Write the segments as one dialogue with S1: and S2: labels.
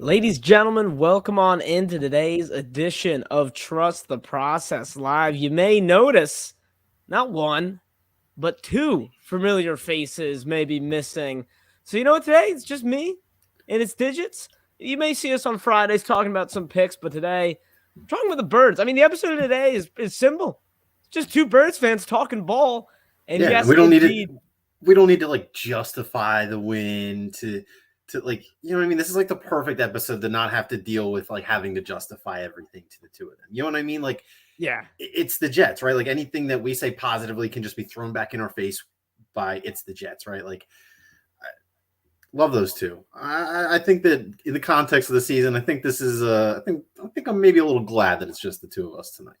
S1: Ladies, gentlemen, welcome on into today's edition of Trust the Process Live. You may notice not one, but two familiar faces may be missing. So, you know what, today it's just me and it's Digits. You may see us on Fridays talking about some picks, but today I'm talking with the birds. I mean, the episode of today is simple. It's just two Birds fans talking ball. And
S2: Yeah, and
S1: yes,
S2: we don't need
S1: indeed.
S2: it. We don't need to like justify the win to like, you know what I mean? This is like the perfect episode to not have to deal with like having to justify everything to the two of them. You know what I mean? Like,
S1: Yeah.
S2: it's the Jets, right? Like anything that we say positively can just be thrown back in our face by it's the Jets, right? Like, I love those two. I think that in the context of the season, I think this is I think I'm maybe a little glad that it's just the two of us tonight.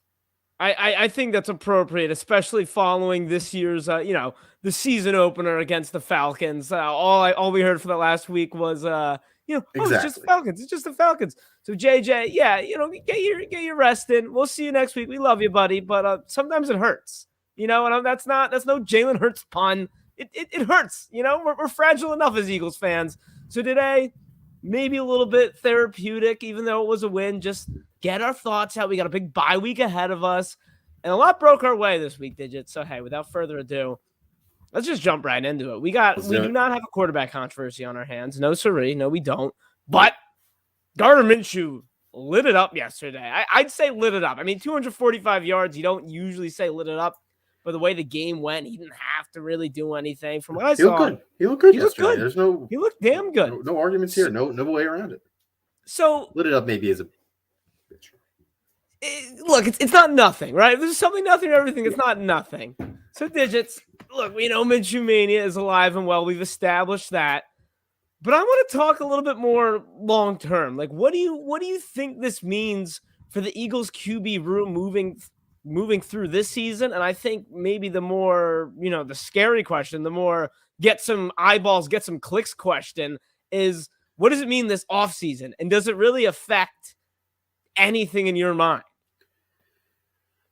S1: I think that's appropriate, especially following this year's, the season opener against the Falcons. All we heard for the last week was, oh, it's just the
S2: Exactly.
S1: Falcons. It's just the Falcons. So JJ, yeah, get your rest in. We'll see you next week. We love you, buddy, but sometimes it hurts, and that's no Jalen Hurts pun. It hurts, We're fragile enough as Eagles fans. So today, maybe a little bit therapeutic, even though it was a win. Just get our thoughts out. We got a big bye week ahead of us, and a lot broke our way this week, Digit. So hey, without further ado, let's just jump right into it. We do not have a quarterback controversy on our hands. No, sirree. No, we don't. But Gardner Minshew lit it up yesterday. I'd say lit it up. I mean, 245 yards. You don't usually say lit it up. But the way the game went, he didn't have to really do anything. From what I
S2: He looked
S1: saw,
S2: good. He looked good
S1: he looked
S2: yesterday.
S1: good.
S2: There's no
S1: He looked damn good.
S2: no arguments here. No way around it.
S1: So
S2: Lit it up maybe as a
S1: look, it's not nothing, right? There's something nothing to everything. It's not nothing. So Digits, look, we know Minshew Mania is alive and well. We've established that. But I want to talk a little bit more long term. Like, what do you think this means for the Eagles QB room moving through this season? And I think maybe the more, the scary question, the more get some eyeballs, get some clicks question is, what does it mean this offseason? And does it really affect anything in your mind?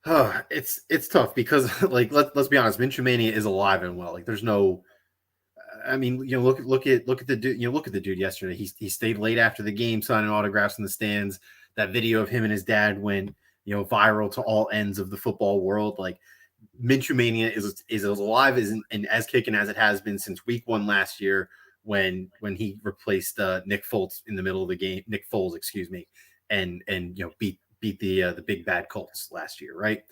S2: it's tough because like let's be honest, Minshew Mania is alive and well. Like there's no, I mean, look at the dude. Look at the dude yesterday. He stayed late after the game, signing autographs in the stands. That video of him and his dad went viral to all ends of the football world. Like Minshew Mania is as alive and as kicking as it has been since week 1 last year when he replaced Nick Foles in the middle of the game. Nick Foles, excuse me, and beat the big bad Colts last year, right?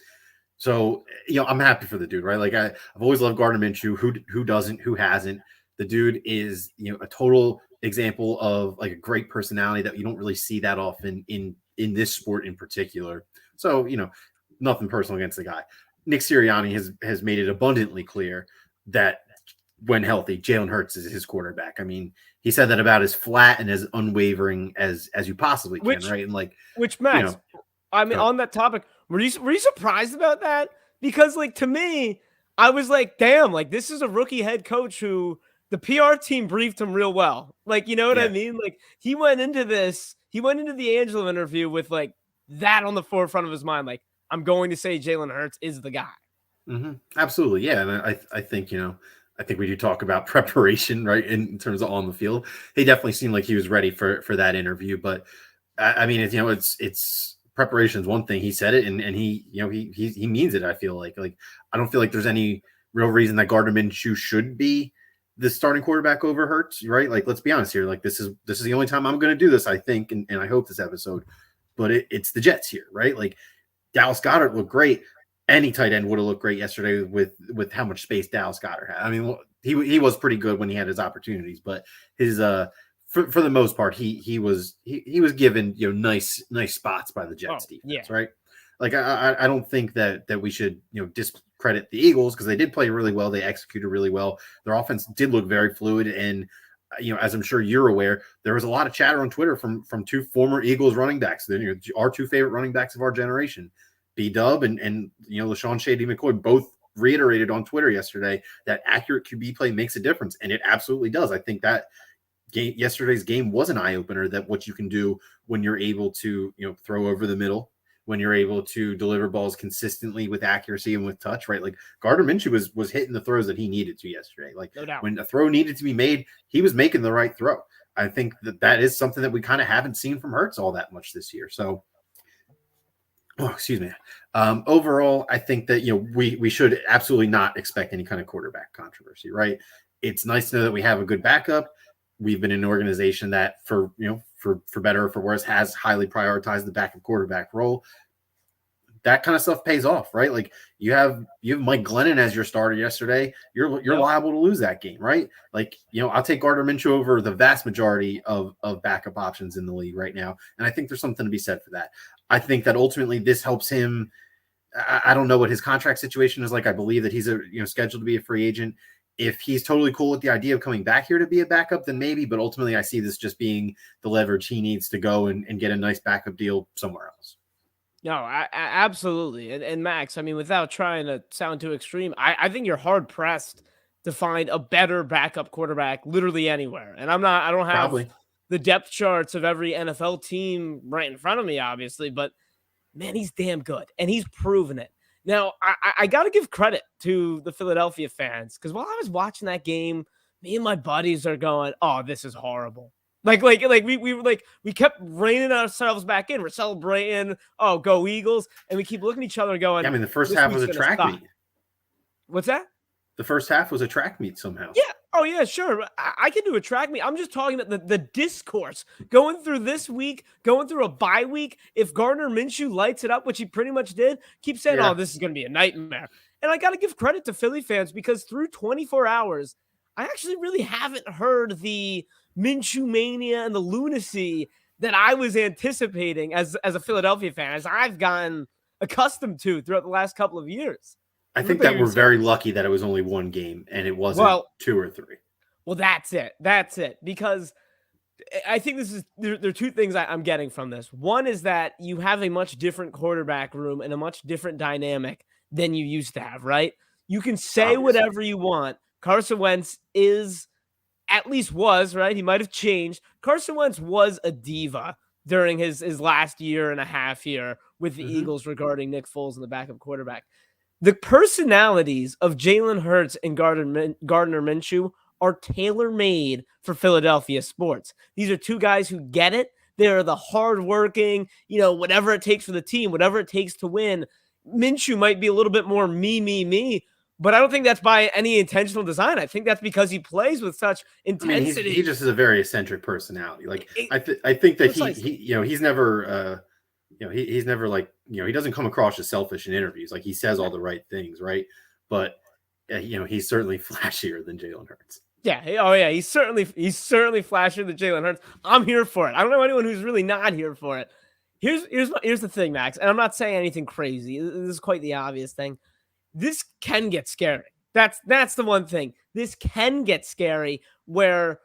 S2: So I'm happy for the dude, right? Like I've always loved Gardner Minshew. Who doesn't? Who hasn't? The dude is a total example of like a great personality that you don't really see that often in this sport in particular. So nothing personal against the guy. Nick Sirianni has made it abundantly clear that when healthy, Jalen Hurts is his quarterback. I mean, he said that about as flat and as unwavering as you possibly can, right? And like,
S1: Max, I mean, on that topic, were you surprised about that? Because like to me, I was like, damn, like this is a rookie head coach who the PR team briefed him real well. Like, you know what I mean? Like he went into the Angelo interview with like that on the forefront of his mind. Like, I'm going to say Jalen Hurts is the guy.
S2: Mm-hmm. Absolutely. Yeah. And I think, I think we do talk about preparation, right? In terms of on the field, he definitely seemed like he was ready for that interview. But I mean, it's preparation is one thing. He said it, and he he means it. I feel like I don't feel like there's any real reason that Gardner Minshew should be the starting quarterback over Hurts, right? Like let's be honest here. Like this is the only time I'm going to do this, I think, and I hope this episode. But it's the Jets here, right? Like Dallas Goedert looked great. Any tight end would have looked great yesterday with how much space Dallas Goedert had. I mean, he was pretty good when he had his opportunities, but his for the most part he was given nice spots by the Jets defense, right? Like I don't think that we should discredit the Eagles because they did play really well. They executed really well. Their offense did look very fluid, and as I'm sure you're aware, there was a lot of chatter on Twitter from two former Eagles running backs. Our two favorite running backs of our generation. B-Dub and LaShawn Shady McCoy both reiterated on Twitter yesterday that accurate QB play makes a difference, and it absolutely does. I think that yesterday's game was an eye-opener that what you can do when you're able to throw over the middle, when you're able to deliver balls consistently with accuracy and with touch, right? Like Gardner Minshew was hitting the throws that he needed to yesterday. Like
S1: no doubt.
S2: When a throw needed to be made, he was making the right throw. I think that is something that we kind of haven't seen from Hurts all that much this year. So, excuse me. Overall, I think that we should absolutely not expect any kind of quarterback controversy, right? It's nice to know that we have a good backup. We've been an organization that, for better or for worse, has highly prioritized the backup quarterback role. That kind of stuff pays off, right? Like you have Mike Glennon as your starter yesterday. You're liable to lose that game, right? Like, I'll take Gardner Minshew over the vast majority of backup options in the league right now. And I think there's something to be said for that. I think that ultimately this helps him. I don't know what his contract situation is like. I believe that he's scheduled to be a free agent. If he's totally cool with the idea of coming back here to be a backup, then maybe. But ultimately, I see this just being the leverage he needs to go and get a nice backup deal somewhere else.
S1: No, absolutely. And Max, I mean, without trying to sound too extreme, I think you're hard pressed to find a better backup quarterback literally anywhere. And I don't have the depth charts of every NFL team right in front of me, obviously, but man, he's damn good and he's proven it. Now, I got to give credit to the Philadelphia fans, because while I was watching that game, me and my buddies are going, "Oh, this is horrible." Like we kept reining ourselves back in. We're celebrating, "Oh, go Eagles," and we keep looking at each other going,
S2: "Yeah, I mean, the first half was a track meet."
S1: What's that?
S2: The first half was a track meet somehow.
S1: Yeah. Oh, yeah, sure. I can do a track meet. I'm just talking about the discourse going through this week, going through a bye week. If Gardner Minshew lights it up, which he pretty much did, keep saying, "Oh, this is going to be a nightmare." And I got to give credit to Philly fans, because through 24 hours, I actually really haven't heard the Minshew Mania and the lunacy that I was anticipating as a Philadelphia fan, as I've gotten accustomed to throughout the last couple of years.
S2: I think that we're very lucky that it was only one game and it wasn't 2 or 3.
S1: Well, that's it. That's it. Because I think there are two things I'm getting from this. One is that you have a much different quarterback room and a much different dynamic than you used to have, right? You can say whatever you want. Carson Wentz was, right? He might have changed. Carson Wentz was a diva during his last year and a half here with the Eagles regarding Nick Foles and the backup quarterback. The personalities of Jalen Hurts and Gardner Minshew are tailor-made for Philadelphia sports. These are two guys who get it. They're the hardworking, whatever it takes for the team, whatever it takes to win. Minshew might be a little bit more me, but I don't think that's by any intentional design. I think that's because he plays with such intensity.
S2: I mean, he just is a very eccentric personality. Like I think that he's never he's never like, he doesn't come across as selfish in interviews. Like he says all the right things, right? But he's certainly flashier than Jalen Hurts.
S1: Yeah. Oh yeah. He's certainly flashier than Jalen Hurts. I'm here for it. I don't know anyone who's really not here for it. Here's the thing, Max, and I'm not saying anything crazy. This is quite the obvious thing. This can get scary. That's the one thing. This can get scary, where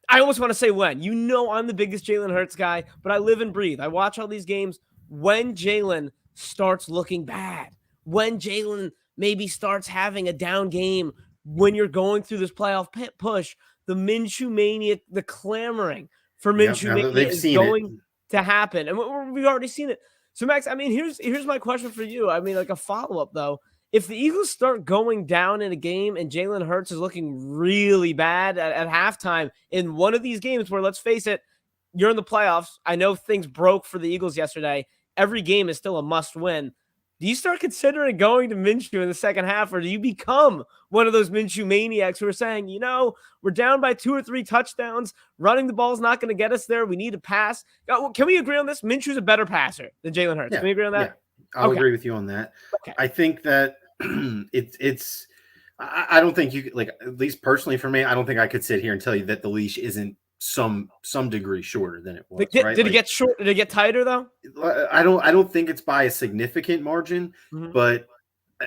S1: I almost want to say when. I'm the biggest Jalen Hurts guy, but I live and breathe. I watch all these games. When Jalen starts looking bad, when Jalen maybe starts having a down game, when you're going through this playoff push, the Minshew Mania, the clamoring for Minshew Mania is going to happen. And we've already seen it. So, Max, I mean, here's my question for you. I mean, like a follow-up, though. If the Eagles start going down in a game and Jalen Hurts is looking really bad at halftime in one of these games where, let's face it, you're in the playoffs. I know things broke for the Eagles yesterday. Every game is still a must-win. Do you start considering going to Minshew in the second half, or do you become one of those Minshew maniacs who are saying, we're down by 2 or 3 touchdowns. Running the ball is not going to get us there. We need to pass. Can we agree on this? Minshew's a better passer than Jalen Hurts. Can we agree on that?
S2: Yeah, I'll agree with you on that. Okay. I think that I don't think you, like, at least personally for me, I don't think I could sit here and tell you that the leash isn't some degree shorter than it was.
S1: Did it get short? Did it get tighter though?
S2: I don't think it's by a significant margin, but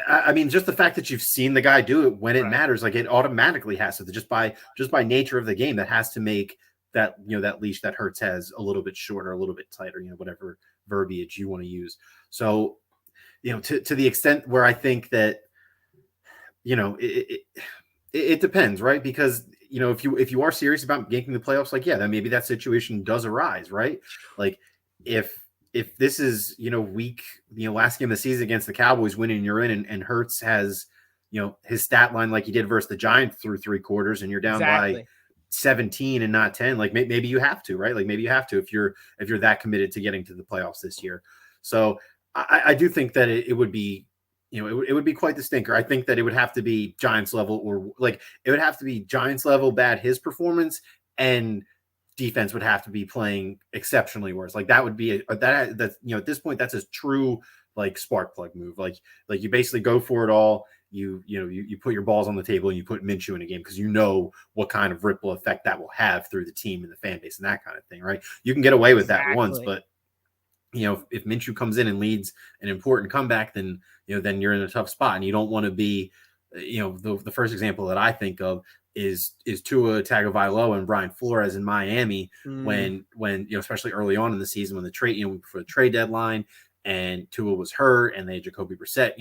S2: I mean, just the fact that you've seen the guy do it when it matters, like it automatically has to, just by nature of the game, that has to make that, that leash that Hurts has a little bit shorter, a little bit tighter, whatever verbiage you want to use. So, to the extent where I think that, it depends, right? Because, if you are serious about making the playoffs, like, then maybe that situation does arise, right? Like if this is, week, last game of the season against the Cowboys, winning, you're in, and Hurts has, his stat line like he did versus the Giants through 3 quarters, and you're down by 17 and not 10, like maybe you have to, right? Like maybe you have to if you're that committed to getting to the playoffs this year. So I do think that it would be, it would be quite the stinker. I think that it would have to be Giants level, or like it would have to be Giants level bad his performance, and defense would have to be playing exceptionally worse. Like that would be that at this point that's a true like spark plug move. Like you basically go for it all. You put your balls on the table and you put Minshew in a game because you know what kind of ripple effect that will have through the team and the fan base and that kind of thing, right? You can get away with that once, but if Minshew comes in and leads an important comeback, then then you're in a tough spot, and you don't want to be, the first example that I think of is Tua Tagovailoa and Brian Flores in Miami when especially early on in the season when the trade before the trade deadline. And Tua was hurt, and they had Jacoby Brissett.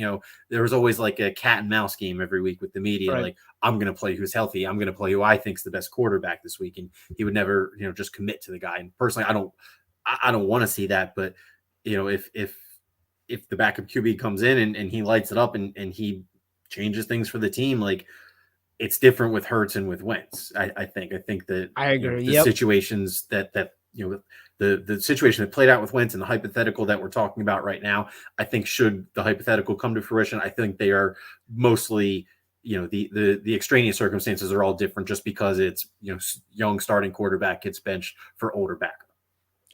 S2: There was always like a cat and mouse game every week with the media. Right. Like, I'm going to play who's healthy. I'm going to play who I think's the best quarterback this week. And he would never, just commit to the guy. And personally, I don't want to see that. But, if the backup QB comes in and he lights it up and he changes things for the team, like it's different with Hurts and with Wentz. I think that
S1: I agree.
S2: The situations that the situation that played out with Wentz and the hypothetical that we're talking about right now, I think should the hypothetical come to fruition, I think they are mostly, the extraneous circumstances are all different just because it's, young starting quarterback gets benched for older backup.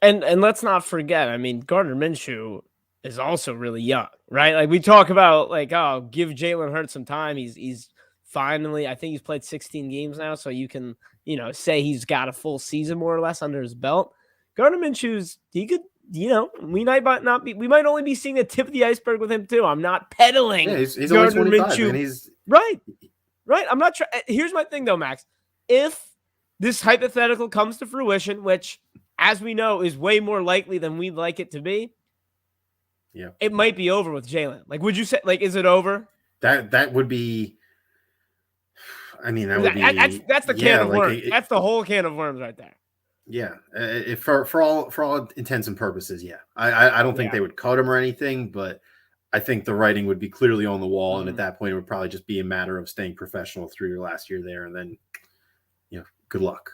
S1: And let's not forget, I mean, Gardner Minshew is also really young, right? Like we talk about like, oh, give Jalen Hurts some time. He's finally, I think he's played 16 games now. So you can, say he's got a full season more or less under his belt. Gardner Minshew's, he could, we might only be seeing the tip of the iceberg with him too. I'm not peddling.
S2: Yeah, he's Gardner only 25, Minshew.
S1: He's right. I'm not sure. Here's my thing though, Max. If this hypothetical comes to fruition, which as we know is way more likely than we'd like it to be, it might be over with Jalen. Like, would you say, like, is it over?
S2: That would be. I mean, that would be.
S1: That's the can of worms. That's the whole can of worms right there.
S2: Yeah, for all intents and purposes, yeah. I don't think they would cut him or anything, but I think the writing would be clearly on the wall, and at that point, it would probably just be a matter of staying professional through your last year there, and then, good luck.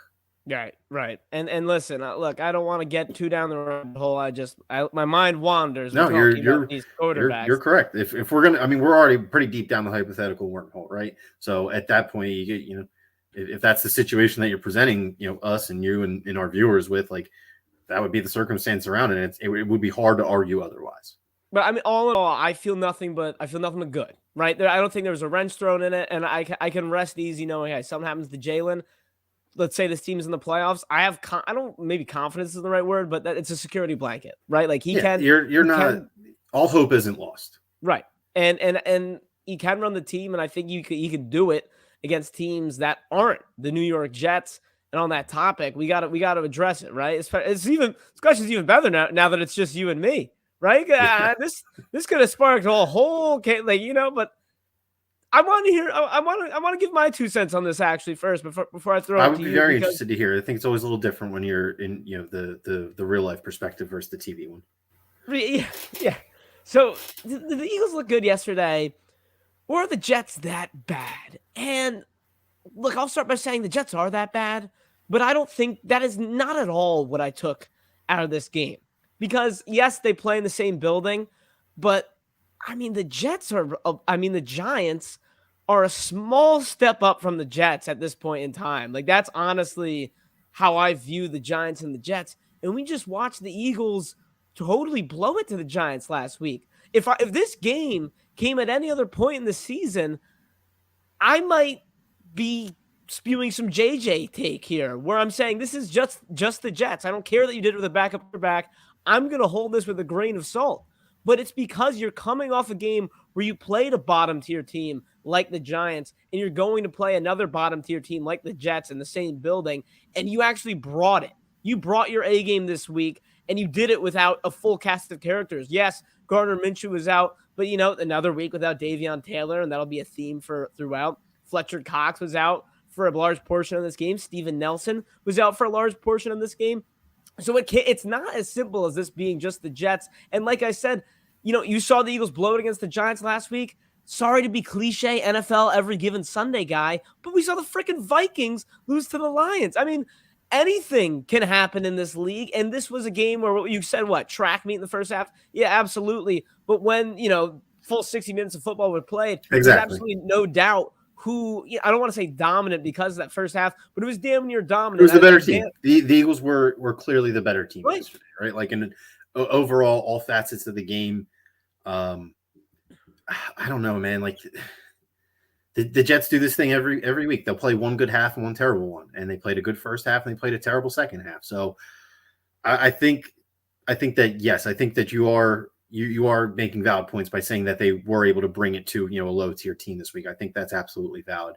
S1: Right. And listen, look, I don't want to get too down the rabbit hole. My mind wanders.
S2: No, you're correct. If we're gonna, I mean, we're already pretty deep down the hypothetical wormhole, right? So at that point, you get, if that's the situation that you're presenting, us and you and our viewers with, like, that would be the circumstance around it. It would be hard to argue otherwise.
S1: But I mean, all in all, I feel nothing but good, right? I don't think there was a wrench thrown in it, and I can rest easy knowing, hey, something happens to Jalen. Let's say this team's in the playoffs. Maybe confidence is the right word, but it's a security blanket, right? Like
S2: all hope isn't lost.
S1: Right. And he can run the team. And I think he could do it against teams that aren't the New York Jets. And on that topic, we got to address it, right? This question's even better now that it's just you and me, right? Yeah. This could have sparked a whole, but I want to give my 2 cents on this actually first before I throw it to you.
S2: I would be very interested to hear. I think it's always a little different when you're in, the real life perspective versus the TV one.
S1: Yeah. So the Eagles look good yesterday. Or are the Jets that bad? And look, I'll start by saying the Jets are that bad, but I don't think that is not at all what I took out of this game. Because yes, they play in the same building, but I mean, the Giants are a small step up from the Jets at this point in time. Like, that's honestly how I view the Giants and the Jets. And we just watched the Eagles totally blow it to the Giants last week. If this game came at any other point in the season, I might be spewing some JJ take here, where I'm saying this is just the Jets. I don't care that you did it with a backup quarterback. I'm going to hold this with a grain of salt. But it's because you're coming off a game where you played a bottom-tier team like the Giants, and you're going to play another bottom-tier team like the Jets in the same building, and you actually brought it. You brought your A game this week, and you did it without a full cast of characters. Yes, Gardner Minshew was out, but, another week without Davion Taylor, and that'll be a theme throughout. Fletcher Cox was out for a large portion of this game. Steven Nelson was out for a large portion of this game. So it's not as simple as this being just the Jets. And like I said, you saw the Eagles blow it against the Giants last week. sorry to be cliche NFL every given Sunday guy, but we saw the freaking Vikings lose to the Lions. I mean, anything can happen in this league. And this was a game where you said, what, track meet in the first half? Yeah, absolutely. But when, full 60 minutes of football were played, there's
S2: Exactly.
S1: absolutely no doubt who, I don't want to say dominant because of that first half, but it was damn near dominant.
S2: It was the better team. The Eagles were clearly the better team yesterday, right? Like in overall, all facets of the game. I don't know, man. Like the Jets do this thing every week. They'll play one good half and one terrible one, and they played a good first half and they played a terrible second half. So I think that yes, I think that you are making valid points by saying that they were able to bring it to a low tier team this week. I think that's absolutely valid.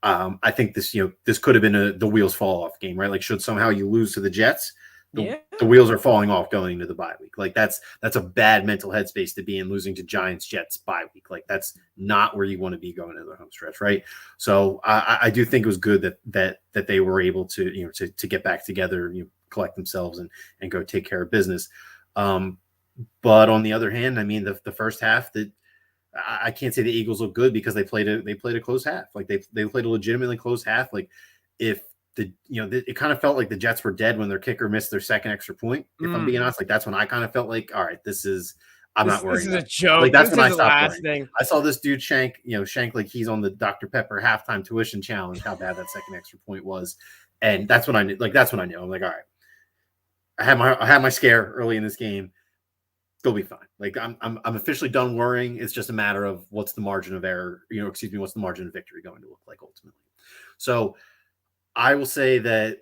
S2: I think this could have been the wheels fall off game, right? Like should somehow you lose to the Jets, the wheels are falling off going into the bye week. Like that's a bad mental headspace to be in, losing to Giants Jets bye week. Like that's not where you want to be going into the home stretch, right? So I do think it was good that they were able to to get back together, collect themselves and go take care of business. But on the other hand, I mean the first half that I can't say the Eagles look good because they played a close half. Like they played a legitimately close half. Like if it kind of felt like the Jets were dead when their kicker missed their second extra point. If I'm being honest, like that's when I kind of felt like, all right, I'm not worried.
S1: This is a joke.
S2: Like that's
S1: when
S2: I stopped worrying. I saw this dude shank like he's on the Dr. Pepper halftime tuition challenge. How bad that second extra point was, and that's when I knew. Like that's when I knew. I'm like, all right, I had my scare early in this game. They'll be fine. Like I'm officially done worrying. It's just a matter of what's the margin of error, what's the margin of victory going to look like ultimately. So I will say that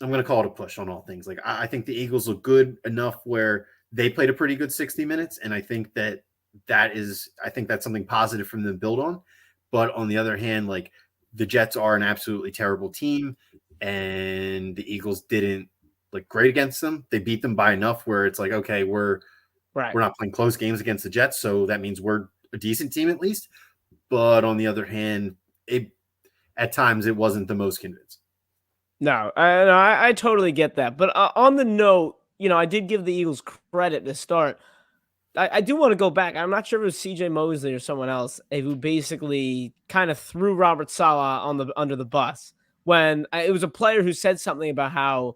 S2: I'm going to call it a push on all things. Like I think the Eagles look good enough where they played a pretty good 60 minutes. And I think that's something positive from them to build on. But on the other hand, like the Jets are an absolutely terrible team and the Eagles didn't look great against them. They beat them by enough where it's like, okay, we're not playing close games against the Jets. So that means we're a decent team at least. But on the other hand, at times it wasn't the most convincing.
S1: No, I totally get that. But on the note, I did give the Eagles credit to start. I do want to go back. I'm not sure if it was CJ Mosley or someone else who basically kind of threw Robert Saleh under the bus when it was a player who said something about how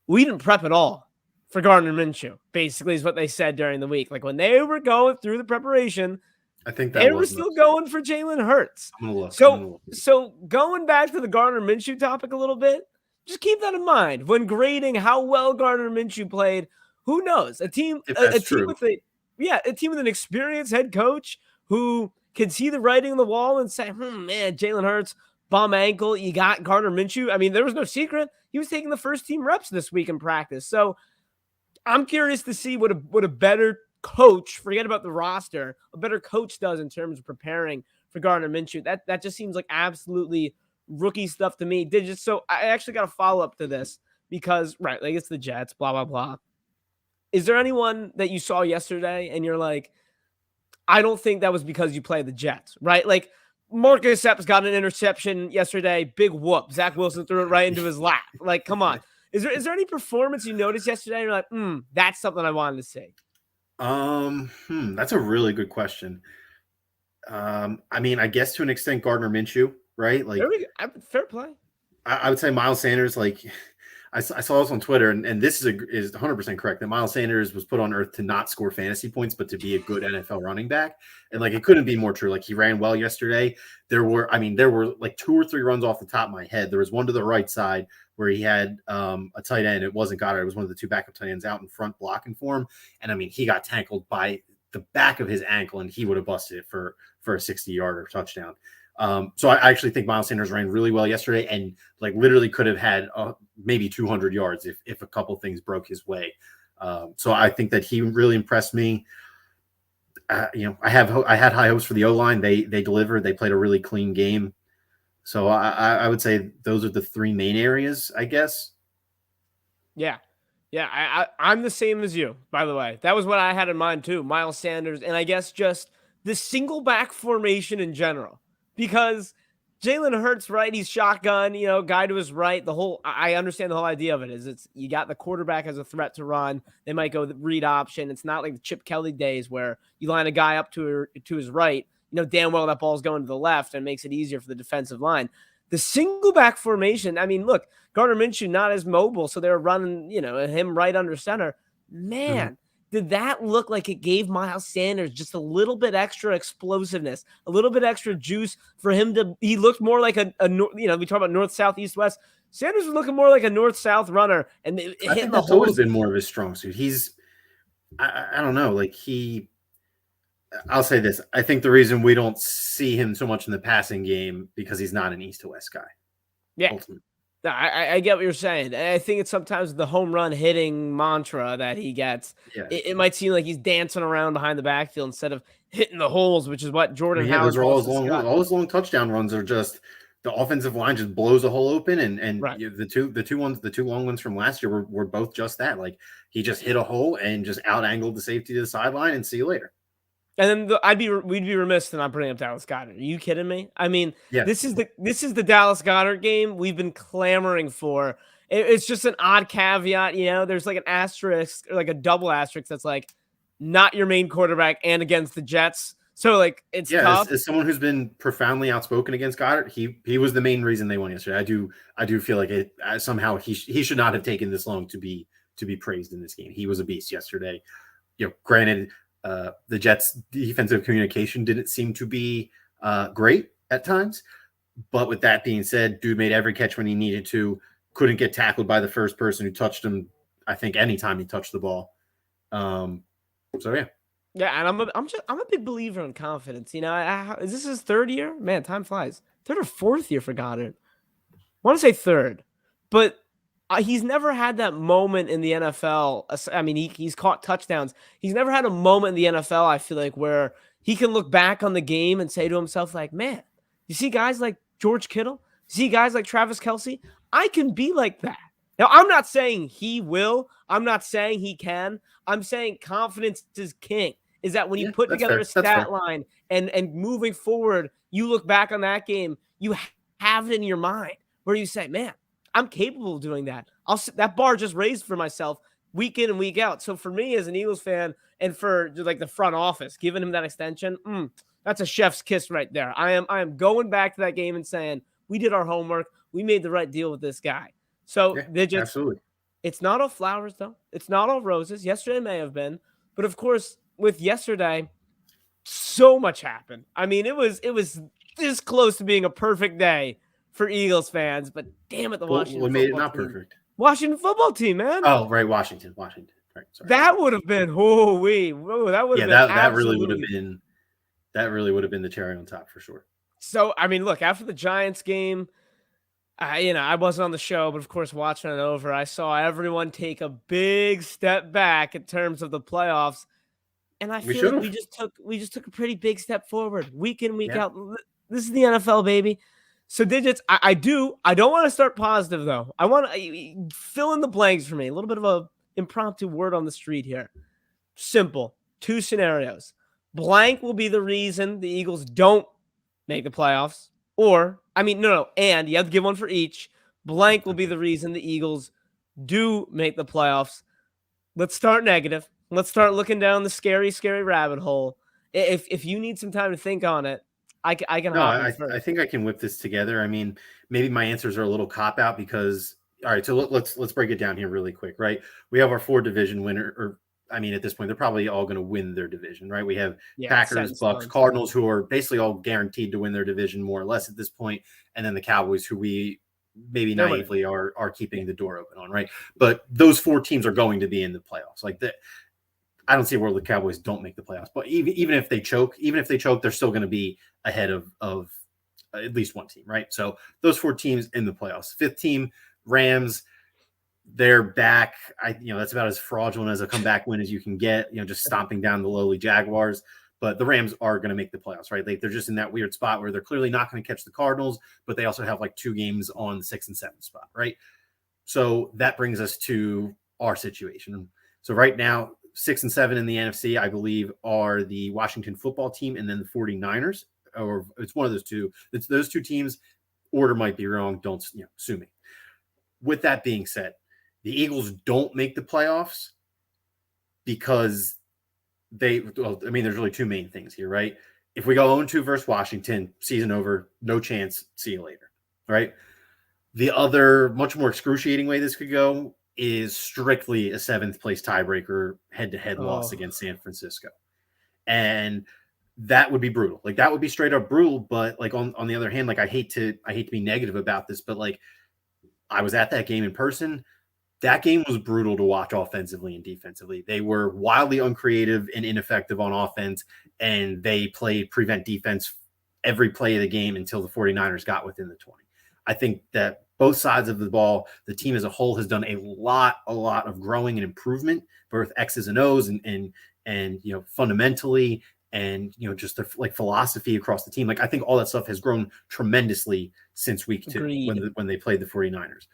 S1: we didn't prep at all for Gardner Minshew, basically is what they said during the week. Like when they were going through the preparation,
S2: I think
S1: they were still going for Jalen Hurts. So going back to the Gardner Minshew topic a little bit, just keep that in mind when grading how well Gardner Minshew played. Who knows? A team with an experienced head coach who can see the writing on the wall and say, man, Jalen Hurts, bum ankle, you got Gardner Minshew. I mean, there was no secret. He was taking the first team reps this week in practice. So I'm curious to see what a better coach, forget about the roster, a better coach does in terms of preparing for Gardner Minshew. That just seems like absolutely rookie stuff to me. So I actually got a follow-up to this because, right, like it's the Jets, blah, blah, blah. Is there anyone that you saw yesterday and you're like, I don't think that was because you played the Jets, right? Like Marcus Epps got an interception yesterday, big whoop. Zach Wilson threw it right into his lap. Like, come on. Is there any performance you noticed yesterday and you're like, that's something I wanted to see?
S2: That's a really good question. I mean, I guess to an extent, Gardner Minshew, right? Like,
S1: fair play.
S2: I would say Miles Sanders. Like, I saw this on Twitter, and this is 100% correct. That Miles Sanders was put on earth to not score fantasy points, but to be a good NFL running back. And like, it couldn't be more true. Like, he ran well yesterday. There were like 2 or 3 runs off the top of my head. There was one to the right side where he had a tight end. It wasn't Goddard. It was one of the 2 backup tight ends out in front blocking for him. And I mean, he got tangled by the back of his ankle, and he would have busted it for a 60-yarder touchdown. So I actually think Miles Sanders ran really well yesterday and like literally could have had maybe 200 yards if a couple things broke his way. So I think that he really impressed me. I had high hopes for the O-line. They delivered. They played a really clean game. So I would say those are the 3 main areas, I guess.
S1: Yeah. I'm the same as you, by the way. That was what I had in mind too. Miles Sanders, and I guess just the single back formation in general. Because Jalen Hurts, right? He's shotgun, guy to his right. I understand the whole idea of it is you got the quarterback as a threat to run. They might go the read option. It's not like the Chip Kelly days where you line a guy up to his right damn well that ball's going to the left and makes it easier for the defensive line. The single back formation, I mean, look, Gardner Minshew not as mobile, so they're running, him right under center. Man, did that look like it gave Miles Sanders just a little bit extra explosiveness, a little bit extra juice for him to, he looked more like we talk about north, south, east, west. Sanders was looking more like a north-south runner and hitting the
S2: that's always
S1: holes.
S2: been more of his strong suit. I don't know, I'll say this. I think the reason we don't see him so much in the passing game because he's not an east to west guy.
S1: Yeah.
S2: Ultimately.
S1: I get what you're saying. I think it's sometimes the home run hitting mantra that he gets.
S2: Yeah.
S1: It might seem like he's dancing around behind the backfield instead of hitting the holes, which is what Jordan Howard.
S2: Those are all his long touchdown runs are just the offensive line just blows a hole open, and
S1: right.
S2: the two long ones from last year were both just that. Like he just hit a hole and just out angled the safety to the sideline and see you later.
S1: And then we'd be remiss to not bring up Dallas Goedert. Are you kidding me? I mean, this is the Dallas Goedert game we've been clamoring for. It's just an odd caveat, There's like an asterisk or like a double asterisk that's like not your main quarterback and against the Jets. So like it's tough.
S2: As someone who's been profoundly outspoken against Goedert, he was the main reason they won yesterday. I do feel like it somehow he should not have taken this long to be praised in this game. He was a beast yesterday. Granted. The Jets' defensive communication didn't seem to be great at times. But with that being said, dude made every catch when he needed to, couldn't get tackled by the first person who touched him, I think, anytime he touched the ball. So, yeah.
S1: Yeah, and I'm a big believer in confidence. Is this his third year? Man, time flies. Third or fourth year for Goddard. I want to say third. But he's never had that moment in the NFL. I mean, he's caught touchdowns. He's never had a moment in the NFL, I feel like, where he can look back on the game and say to himself, like, man, you see guys like George Kittle? You see guys like Travis Kelce? I can be like that. Now, I'm not saying he will. I'm not saying he can. I'm saying confidence is king. Is that when you put together a stat line and moving forward, you look back on that game, you have it in your mind where you say, man, I'm capable of doing that. That bar just raised for myself week in and week out. So for me as an Eagles fan and for like the front office, giving him that extension, that's a chef's kiss right there. I am going back to that game and saying we did our homework. We made the right deal with this guy. So
S2: absolutely.
S1: It's not all flowers though. It's not all roses. Yesterday may have been, but of course with yesterday, so much happened. I mean, it was this close to being a perfect day for Eagles fans, but damn it, the Washington
S2: what made it not
S1: team.
S2: perfect?
S1: Washington football team, man.
S2: Oh, right, Washington. Right, sorry.
S1: That would have been that would have been
S2: that really would have been the cherry on top for sure.
S1: So I mean, look, after the Giants game, I wasn't on the show, but of course, watching it over, I saw everyone take a big step back in terms of the playoffs, and I feel like we just took a pretty big step forward, week in, week out. This is the NFL, baby. So digits, I don't want to start positive though. I want to fill in the blanks for me. A little bit of a impromptu word on the street here. Simple. 2 scenarios. Blank will be the reason the Eagles don't make the playoffs. Or, and you have to give one for each. Blank will be the reason the Eagles do make the playoffs. Let's start negative. Let's start looking down the scary, scary rabbit hole. If you need some time to think on it, I can.
S2: No, I think I can whip this together. I mean, maybe my answers are a little cop out because all right. So let's break it down here really quick, right? We have our 4 division winner, or I mean, at this point, they're probably all going to win their division, right? We have Packers, Bucks, Cardinals, who are basically all guaranteed to win their division more or less at this point, and then the Cowboys, who we maybe naively are keeping the door open on, right? But those 4 teams are going to be in the playoffs, like that. I don't see where the Cowboys don't make the playoffs, but even if they choke, they're still going to be ahead of at least one team, right? So those 4 teams in the playoffs. 5th team, Rams, they're back. That's about as fraudulent as a comeback win as you can get. Just stomping down the lowly Jaguars. But the Rams are going to make the playoffs, right? They're just in that weird spot where they're clearly not going to catch the Cardinals, but they also have like 2 games on the 6th and 7th spot, right? So that brings us to our situation. So right now, 6 and 7 in the NFC, I believe, are the Washington football team and then the 49ers, or it's one of those two. It's those 2 teams. Order might be wrong. Don't sue me. With that being said, the Eagles don't make the playoffs because there's really 2 main things here, right? if we go 0-2 versus Washington, season over, no chance, see you later, right? The other, much more excruciating way this could go is strictly a 7th place tiebreaker head-to-head loss
S1: Oh,
S2: against San Francisco. And that would be brutal. Like that would be straight up brutal. But like on the other hand, like I hate to be negative about this, but like I was at that game in person. That game was brutal to watch offensively and defensively. They were wildly uncreative and ineffective on offense, and they played prevent defense every play of the game until the 49ers got within the 20. I think that both sides of the ball, the team as a whole has done a lot of growing and improvement, both X's and O's and fundamentally and just the like philosophy across the team. Like I think all that stuff has grown tremendously since week 2
S1: agreed.
S2: when they played the 49ers.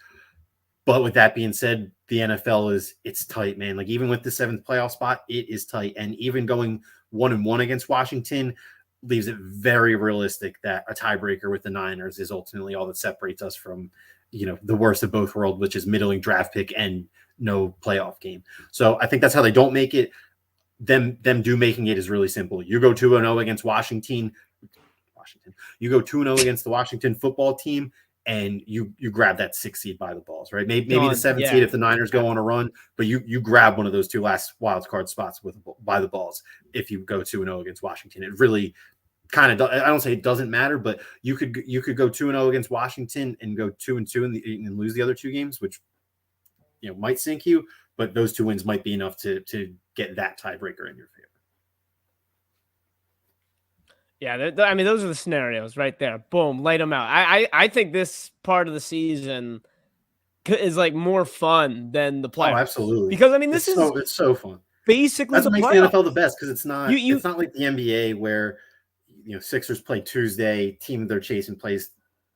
S2: But with that being said, the NFL it's tight, man. Like even with the 7th playoff spot, it is tight. And even going 1-1 against Washington leaves it very realistic that a tiebreaker with the Niners is ultimately all that separates us from, the worst of both worlds, which is middling draft pick and no playoff game. So I think that's how they don't make it. Them making it is really simple. You go 2-0 against Washington. You go 2-0 against the Washington football team, and you grab that 6th seed by the balls, right? Maybe the 7th seed if the Niners go on a run, but you grab one of those 2 last wild card spots by the balls if you go 2-0 against Washington. It really kind of, I don't say it doesn't matter, but you could go 2-0 against Washington and go 2-2 and lose the other 2 games, which might sink you, but those 2 wins might be enough to get that tiebreaker in your favor.
S1: Yeah, I mean, those are the scenarios right there. Boom, light them out. I think this part of the season is like more fun than the playoffs.
S2: Oh, absolutely.
S1: Because I mean, it's
S2: so fun.
S1: Basically,
S2: that's
S1: the
S2: what makes
S1: playoffs.
S2: the NFL the best because it's not like the NBA where Sixers play Tuesday, team they're chasing plays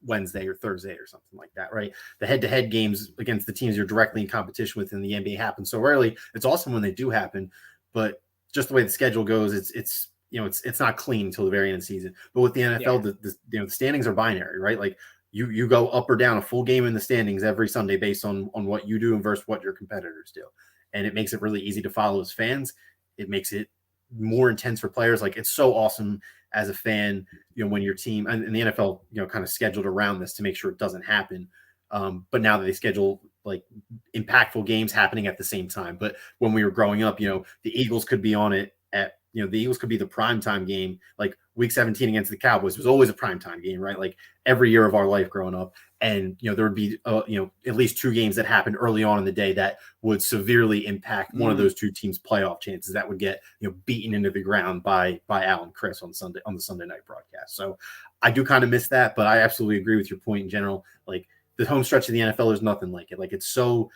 S2: Wednesday or Thursday or something like that, right? The head-to-head games against the teams you're directly in competition with in the NBA happen so rarely. It's awesome when they do happen, but just the way the schedule goes, it's not clean until the very end of the season. But with the NFL, the standings are binary, right? Like you go up or down a full game in the standings every Sunday based on what you do and versus what your competitors do. And it makes it really easy to follow as fans. It makes it more intense for players. Like it's so awesome as a fan, when your team and the NFL, kind of scheduled around this to make sure it doesn't happen. But now that they schedule like impactful games happening at the same time. But when we were growing up, the Eagles could be on it at, the Eagles could be the primetime game, like week 17 against the Cowboys was always a primetime game, right? Like every year of our life growing up. And, there would be, at least 2 games that happened early on in the day that would severely impact one of those 2 teams' playoff chances that would get, beaten into the ground by Al and Chris on the Sunday night broadcast. So I do kind of miss that, but I absolutely agree with your point in general. Like the home stretch of the NFL, there's nothing like it. Like it's so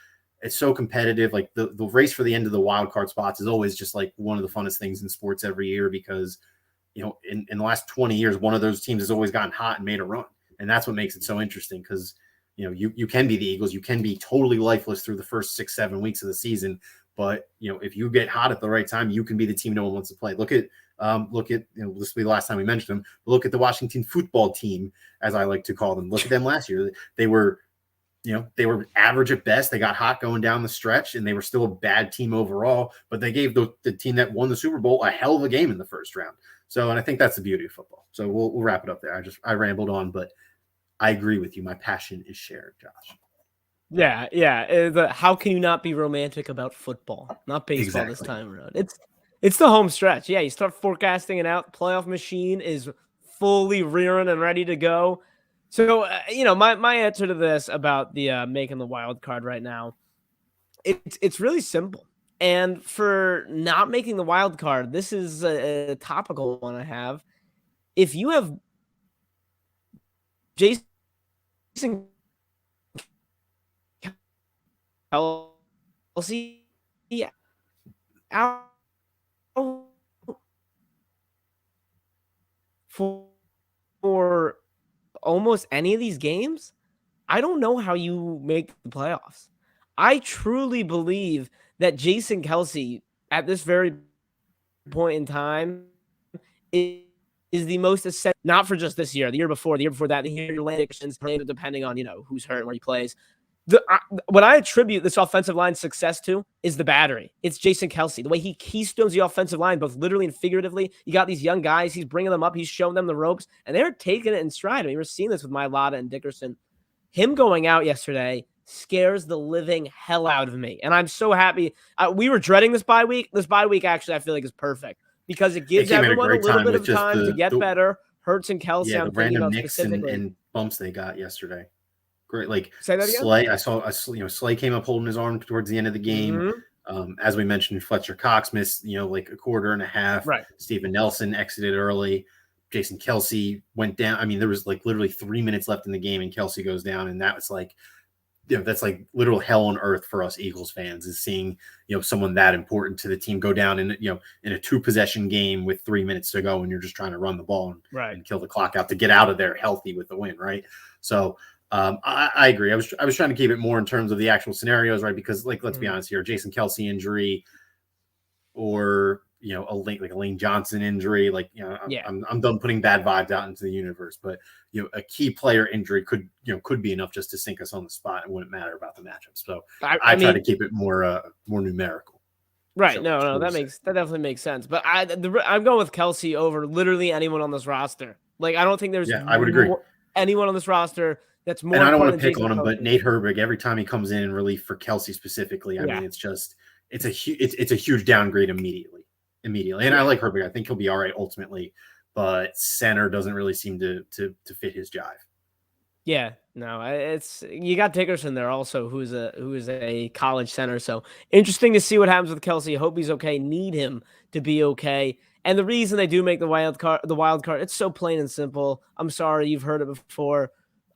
S2: competitive. Like the race for the end of the wild card spots is always just like one of the funnest things in sports every year because, in the last 20 years, one of those teams has always gotten hot and made a run. And that's what makes it so interesting because, you can be the Eagles, you can be totally lifeless through the first 6-7 weeks of the season. But, if you get hot at the right time, you can be the team no one wants to play. Look at, this will be the last time we mentioned them. But look at the Washington football team, as I like to call them. Look at them last year. They were average at best. They got hot going down the stretch, and they were still a bad team overall. But they gave the team that won the Super Bowl a hell of a game in the first round. So, and I think that's the beauty of football. So we'll wrap it up there. I rambled on, but I agree with you. My passion is shared, Josh.
S1: Yeah. How can you not be romantic about football? Not baseball
S2: Exactly.
S1: this time around. It's the home stretch. Yeah, you start forecasting it out. The playoff machine is fully rearing and ready to go. So, my answer to this about the making the wild card right now, it's really simple. And for not making the wild card, this is a topical one I have. If you have Jason Kelce out for almost any of these games, I don't know how you make the playoffs. I truly believe that Jason Kelce at this very point in time is the most essential, not for just this year, the year before that, the year landing, depending on, who's hurt and where he plays. What I attribute this offensive line's success to is the battery. It's Jason Kelce. The way he keystones the offensive line, both literally and figuratively. You got these young guys. He's bringing them up. He's showing them the ropes, and they're taking it in stride. I mean, we're seeing this with Mailata and Dickerson. Him going out yesterday scares the living hell out of me, and I'm so happy. We were dreading this bye week. This bye week, actually, I feel like is perfect because it gives everyone a little bit of time to get better. Hurts and Kelce,
S2: yeah,
S1: I'm
S2: the
S1: thinking
S2: random
S1: about
S2: nicks
S1: specifically.
S2: and bumps they got yesterday. Great, like
S1: Say that again?
S2: Slay. I saw Slay came up holding his arm towards the end of the game. As we mentioned, Fletcher Cox missed like a quarter and a half.
S1: Right.
S2: Steven Nelson exited early. Jason Kelce went down. I mean, there was like literally 3 minutes left in the game, and Kelce goes down, and that was like, that's like literal hell on earth for us Eagles fans, is seeing someone that important to the team go down in in a 2-possession game with 3 minutes to go, and you're just trying to run the ball and kill the clock out to get out of there healthy with the win, right? So. I agree. I was trying to keep it more in terms of the actual scenarios, right? Because let's be honest here, Jason Kelce injury, or a Lane Johnson injury, I'm done putting bad vibes out into the universe. But a key player injury could be enough just to sink us on the spot. It wouldn't matter about the matchup. So I try to keep it more numerical.
S1: Right. No, that definitely makes sense. But I'm going with Kelce over literally anyone on this roster. Like, I don't think there's
S2: I would agree.
S1: Anyone on this roster that's more.
S2: And I don't want to pick on him, but Nate Herbig, every time he comes in relief for Kelce specifically, I mean, it's a huge downgrade immediately. And I like Herbig. I think he'll be all right ultimately, but center doesn't really seem to fit his jive.
S1: Yeah, no, you got Dickerson there also, who is a college center. So interesting to see what happens with Kelce. Hope he's okay. Need him to be okay. And the reason they do make the wild card, it's so plain and simple. I'm sorry, you've heard it before.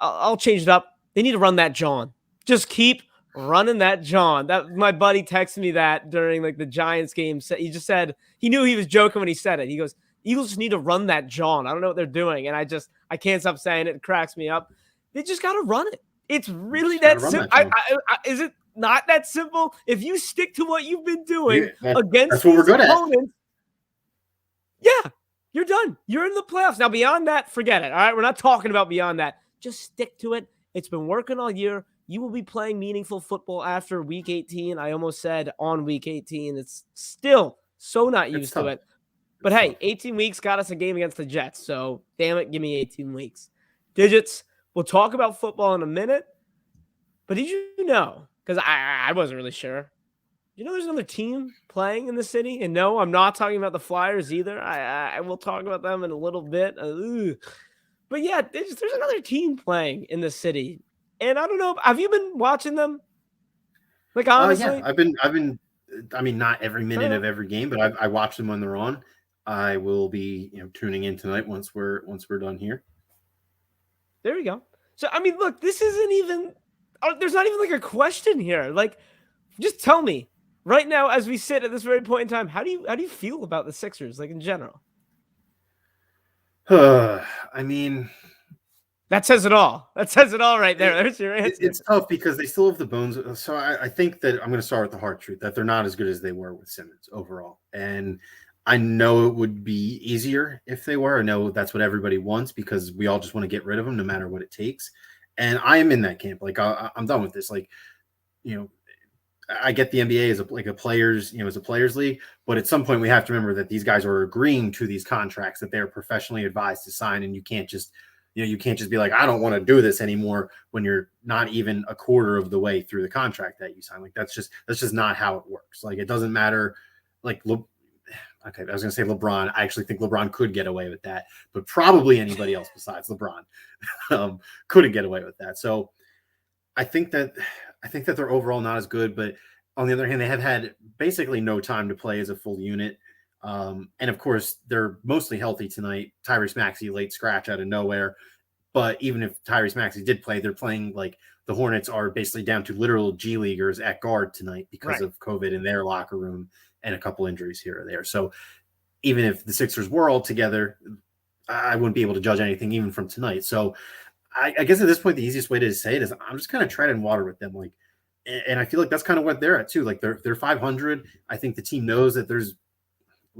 S1: I'll change it up. They need to run that John. Just keep running that John. That my buddy texted me that during the Giants game. He just said he knew he was joking when he said it. He goes, "Eagles just need to run that John." I don't know what they're doing, and I can't stop saying it. It cracks me up. They just got to run it. It's really that simple. Is it not that simple? If you stick to what you've been doing against these opponents, yeah, you're done. You're in the playoffs. Now, beyond that, forget it. All right, we're not talking about beyond that. Just stick to it. It's been working all year. You will be playing meaningful football after week 18. I almost said on week 18. It's still so not used to it. But hey, 18 weeks got us a game against the Jets. So, damn it, give me 18 weeks. Digits, we'll talk about football in a minute. But did you know, because I wasn't really sure, you know there's another team playing in the city? And no, I'm not talking about the Flyers either. I will talk about them in a little bit. But yeah, there's another team playing in the city. And I don't know, have you been watching them? Like, honestly?
S2: Yeah, I've been, I mean, not every minute of every game, but I watch them when they're on. I will be, tuning in tonight once we're done here.
S1: There we go. So, I mean, look, this isn't even, there's not even a question here. Just tell me right now, as we sit at this very point in time, how do you feel about the Sixers, in general?
S2: I mean,
S1: that says it all. That says it all right there. There's your answer.
S2: It's tough because they still have the bones. So I think that I'm going to start with the hard truth that they're not as good as they were with Simmons overall. And I know it would be easier if they were. I know that's what everybody wants because we all just want to get rid of them no matter what it takes. And I am in that camp. I'm done with this. I get the NBA as a players league, but at some point we have to remember that these guys are agreeing to these contracts that they're professionally advised to sign, and you can't just be like, I don't want to do this anymore when you're not even a quarter of the way through the contract that you sign. That's just not how it works. It doesn't matter. Okay, I was going to say LeBron. I actually think LeBron could get away with that, but probably anybody else besides LeBron couldn't get away with that. So I think that they're overall not as good, but on the other hand, they have had basically no time to play as a full unit. And of course, they're mostly healthy tonight. Tyrese Maxey, late scratch out of nowhere. But even if Tyrese Maxey did play, they're playing the Hornets are basically down to literal G Leaguers at guard tonight because of COVID in their locker room and a couple injuries here or there. So even if the Sixers were all together, I wouldn't be able to judge anything even from tonight. So I guess at this point, the easiest way to say it is I'm just kind of treading water with them. And I feel like that's kind of what they're at too. They're 500. I think the team knows that there's at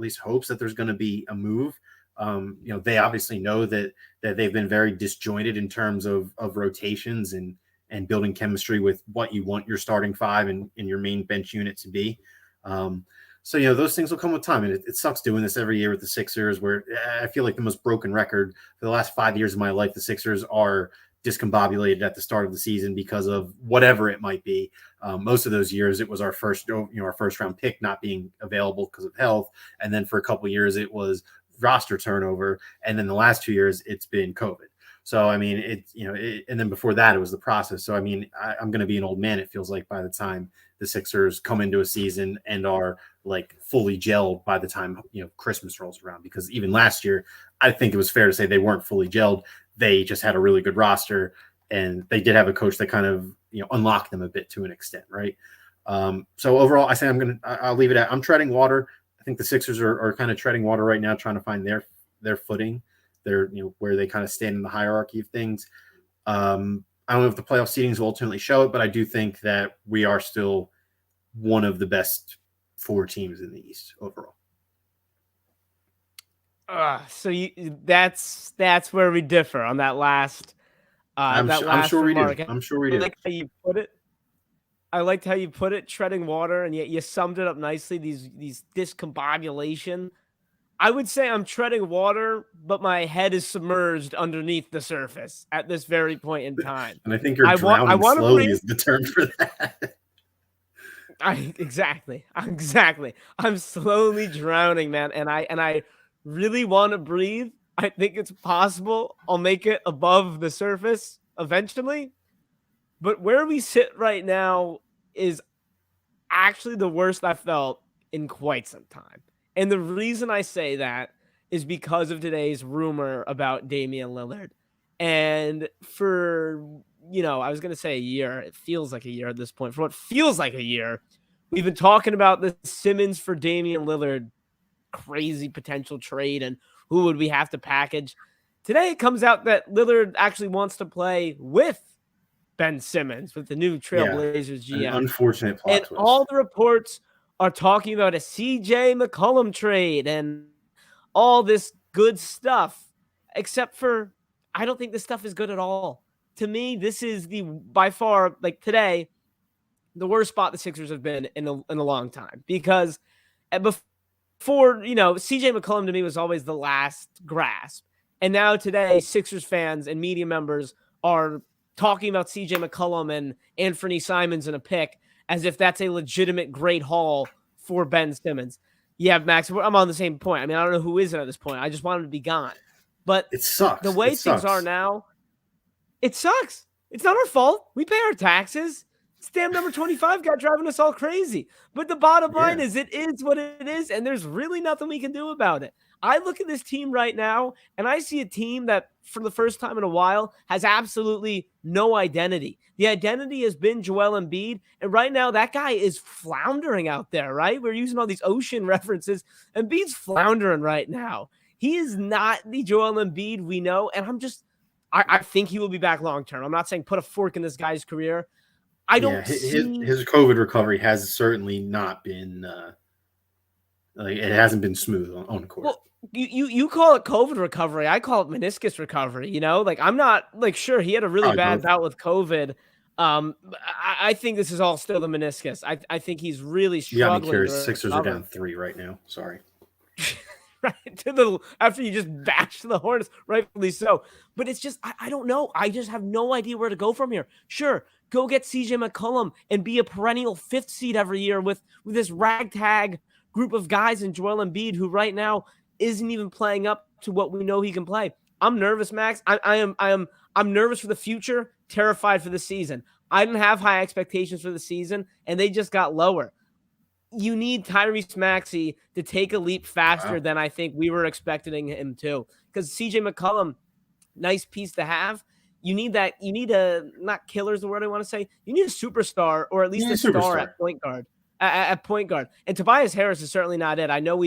S2: least hopes that there's going to be a move. They obviously know that they've been very disjointed in terms of rotations and and building chemistry with what you want your starting five and your main bench unit to be. So, those things will come with time. And it sucks doing this every year with the Sixers, where I feel like the most broken record for the last 5 years of my life, the Sixers are discombobulated at the start of the season because of whatever it might be. Most of those years, it was our first round pick not being available because of health. And then for a couple of years, it was roster turnover. And then the last 2 years, it's been COVID. So, I mean, and then before that, it was the process. So, I mean, I'm going to be an old man, it feels like, by the time the Sixers come into a season and are like fully gelled by the time, Christmas rolls around. Because even last year, I think it was fair to say they weren't fully gelled. They just had a really good roster, and they did have a coach that kind of, unlocked them a bit to an extent, right? So overall, I say I'll leave it at, I'm treading water. I think the Sixers are kind of treading water right now, trying to find their footing. They're, where they kind of stand in the hierarchy of things. I don't know if the playoff seedings will ultimately show it, but I do think that we are still one of the best 4 teams in the East overall.
S1: So that's where we differ on that last.
S2: I'm sure
S1: remark.
S2: we do. I'm sure we do.
S1: I like how you put it. I liked how you put it, treading water, and yet you summed it up nicely. These discombobulation. I would say I'm treading water, but my head is submerged underneath the surface at this very point in time.
S2: And I think you're drowning slowly is the term for that.
S1: Exactly. I'm slowly drowning, man, and I really want to breathe. I think it's possible I'll make it above the surface eventually, but where we sit right now is actually the worst I felt in quite some time. And the reason I say that is because of today's rumor about Damian Lillard. And for, I was going to say a year. It feels like a year at this point. For what feels like a year, we've been talking about the Simmons for Damian Lillard crazy potential trade and who would we have to package. Today it comes out that Lillard actually wants to play with Ben Simmons, with the new Trailblazers GM.
S2: An unfortunate plot
S1: and
S2: twist.
S1: All the reports are talking about a CJ McCollum trade and all this good stuff, except for I don't think this stuff is good at all. To me, this is by far, like today, the worst spot the Sixers have been in a long time. Because before, CJ McCollum to me was always the last grasp. And now today, Sixers fans and media members are talking about CJ McCollum and Anthony Simons in a pick as if that's a legitimate great haul for Ben Simmons. Yeah, Max, I'm on the same point. I mean, I don't know who is it at this point. I just want him to be gone. But
S2: it sucks.
S1: The way things are now, it sucks. It's not our fault. We pay our taxes. It's damn number 25 guy driving us all crazy. But the bottom line is it is what it is, and there's really nothing we can do about it. I look at this team right now, and I see a team that, for the first time in a while, has absolutely no identity. The identity has been Joel Embiid, and right now that guy is floundering out there, right? We're using all these ocean references. Embiid's floundering right now. He is not the Joel Embiid we know, and I think he will be back long term. I'm not saying put a fork in this guy's career. I don't see
S2: his COVID recovery has certainly not been it hasn't been smooth on the court.
S1: Well, you call it COVID recovery. I call it meniscus recovery. I'm not sure he had a really bad bout with COVID. I think this is all still the meniscus. I think he's really struggling.
S2: You got me curious. Sixers are down 3 right now. Sorry.
S1: Right after you just bash the Hornets, rightfully so. But it's just I don't know. I just have no idea where to go from here. Sure, go get CJ McCollum and be a perennial 5th seed every year with this ragtag group of guys in Joel Embiid, who right now isn't even playing up to what we know he can play. I'm nervous, Max. I'm nervous for the future, terrified for the season. I didn't have high expectations for the season, and they just got lower. You need Tyrese Maxey to take a leap faster than I think we were expecting him to. Because CJ McCollum, nice piece to have. You need that. You need not killer is the word I want to say. You need a superstar, or at least a star at point guard. At point guard. And Tobias Harris is certainly not it. I know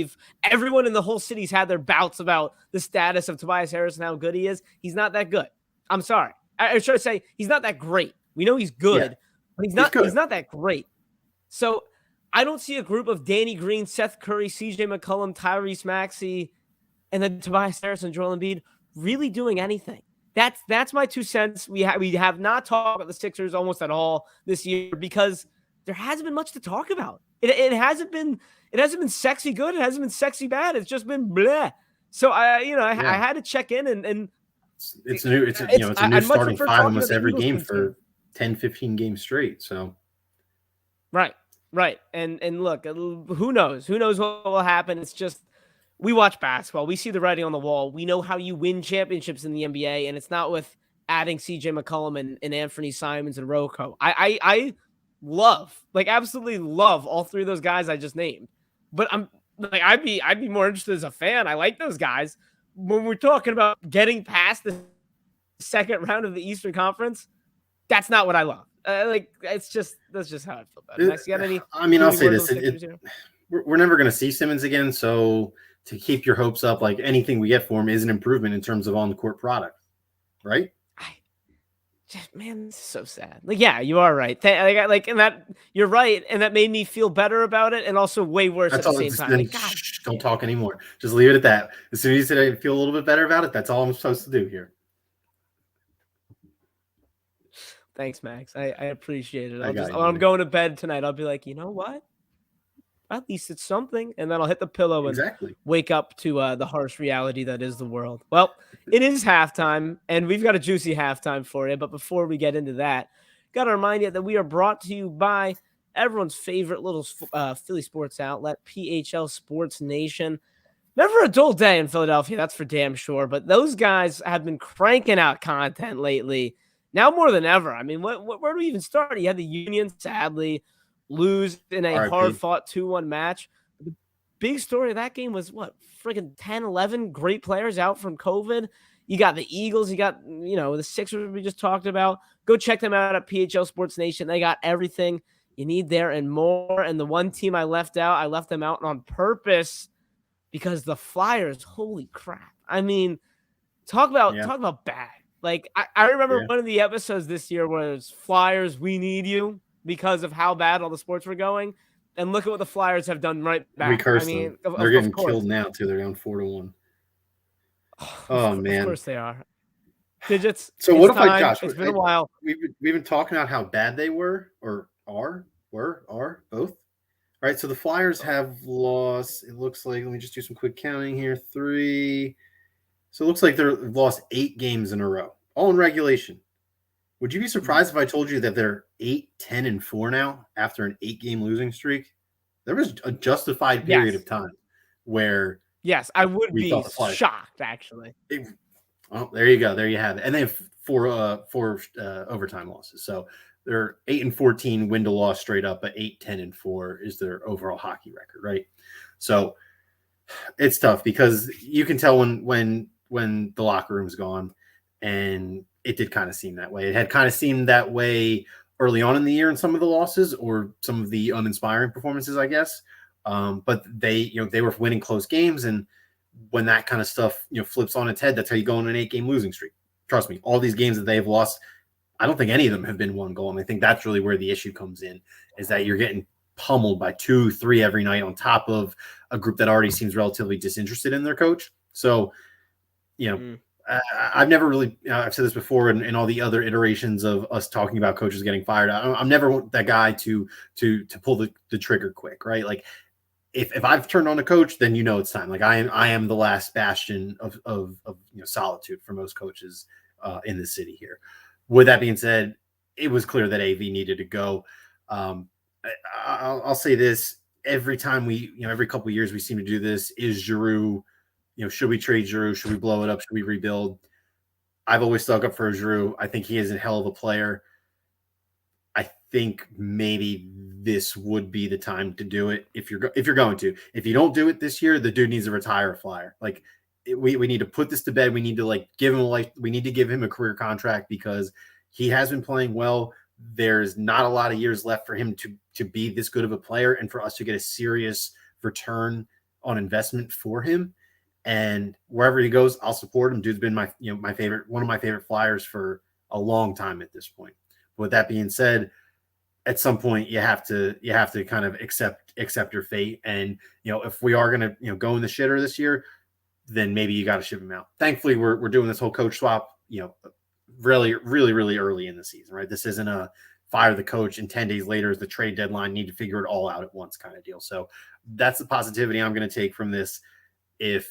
S1: everyone in the whole city's had their bouts about the status of Tobias Harris and how good he is. He's not that good. I'm sorry. I should say he's not that great. We know he's good, but he's not that great. So I don't see a group of Danny Green, Seth Curry, CJ McCollum, Tyrese Maxey, and then Tobias Harris and Joel Embiid really doing anything. That's my 2 cents. We have not talked about the Sixers almost at all this year because there hasn't been much to talk about. It hasn't been sexy good. It hasn't been sexy bad. It's just been bleh. So I had to check in and
S2: it's a new
S1: I'd much
S2: starting
S1: prefer
S2: five
S1: talking about
S2: almost
S1: the
S2: every
S1: Eagles
S2: game
S1: team too.
S2: for 10, 15 games straight. So
S1: Right. And look, who knows? Who knows what will happen? It's just we watch basketball. We see the writing on the wall. We know how you win championships in the NBA, and it's not with adding CJ McCollum and Anthony Simons and Rocco. I love, like absolutely love all three of those guys I just named. But I'm like I'd be more interested as a fan. I like those guys. When we're talking about getting past the second round of the Eastern Conference, that's not what I love. That's just how I feel about it. Max, you got any?
S2: I mean, I'll say
S1: words
S2: this:
S1: on the Sixers here?
S2: we're never going to see Simmons again. So to keep your hopes up, like anything we get for him is an improvement in terms of on the court product, right?
S1: Man, this is so sad. Like, yeah, you are right. And that you're right, and that made me feel better about it, and also way worse
S2: That's
S1: at
S2: all.
S1: the same
S2: Just,
S1: time.
S2: then
S1: Like, God,
S2: don't talk anymore. Just leave it at that. As soon as you say I feel a little bit better about it, that's all I'm supposed to do here.
S1: thanks, Max. I appreciate it.
S2: When
S1: I'm going to bed tonight, I'll be like, you know what? At least it's something, and then I'll hit the pillow and wake up to the harsh reality that is the world. Well, it is halftime, and we've got a juicy halftime for you. But before we get into that, got to remind you that we are brought to you by everyone's favorite little Philly sports outlet, PHL Sports Nation. Never a dull day in Philadelphia, that's for damn sure. But those guys have been cranking out content lately, now more than ever. I mean, where do we even start? You had the Union, sadly, lose in a hard-fought 2-1 match. The big story of that game was what? Friggin' 10, 11 great players out from COVID. You got the Eagles. You got, the Sixers we just talked about. Go check them out at PHL Sports Nation. They got everything you need there and more. And the one team I left them out on purpose because the Flyers, holy crap. I mean, talk about bad. Like, I remember one of the episodes this year was Flyers, we need you, because of how bad all the sports were going. And look at what the Flyers have done right back.
S2: We cursed them. They're getting killed now, too. They're down 4-1. Oh, man.
S1: Of course they are. Digits.
S2: So what if I, Josh,
S1: it's been a while.
S2: We've been talking about how bad they were or are both. All right, so the Flyers have lost, it looks like, let me just do some quick counting here, 3. So it looks like they've lost 8 games in a row, all in regulation. Would you be surprised if I told you that they're 8-10-4 now after an 8-game losing streak? There was a justified period of time where
S1: I would be shocked, actually.
S2: There you go. There you have it. And they have 4 overtime losses. So they're 8-14 win to loss straight up, but 8-10-4 is their overall hockey record, right? So it's tough because you can tell when the locker room's gone, and it did kind of seem that way. It had kind of seemed that way early on in the year in some of the losses or some of the uninspiring performances, I guess. But they were winning close games, and when that kind of stuff flips on its head, that's how you go on an 8-game losing streak. Trust me, all these games that they've lost, I don't think any of them have been 1 goal, and I think that's really where the issue comes in, is that you're getting pummeled by 2, 3 every night on top of a group that already seems relatively disinterested in their coach. So, I've never really, I've said this before in all the other iterations of us talking about coaches getting fired. I'm never that guy to pull the trigger quick, right? Like if I've turned on a coach, then it's time. Like I am the last bastion of solitude for most coaches in the city here. With that being said, it was clear that AV needed to go. I'll say this: every time every couple of years we seem to do this. Is Giroux, should we trade Giroux? Should we blow it up? Should we rebuild? I've always stuck up for Giroux. I think he is a hell of a player. I think maybe this would be the time to do it if you're going to. If you don't do it this year, the dude needs to retire a Flyer. Like we need to put this to bed. We need to give him we need to give him a career contract because he has been playing well. There's not a lot of years left for him to be this good of a player and for us to get a serious return on investment for him. And wherever he goes, I'll support him. Dude's been one of my favorite Flyers for a long time at this point. But with that being said, at some point you have to kind of accept your fate. And if we are going to go in the shitter this year, then maybe you got to ship him out. Thankfully, we're doing this whole coach swap you know, really, really, really early in the season, right? This isn't a fire the coach and 10 days later is the trade deadline, need to figure it all out at once kind of deal. So that's the positivity I'm going to take from this. If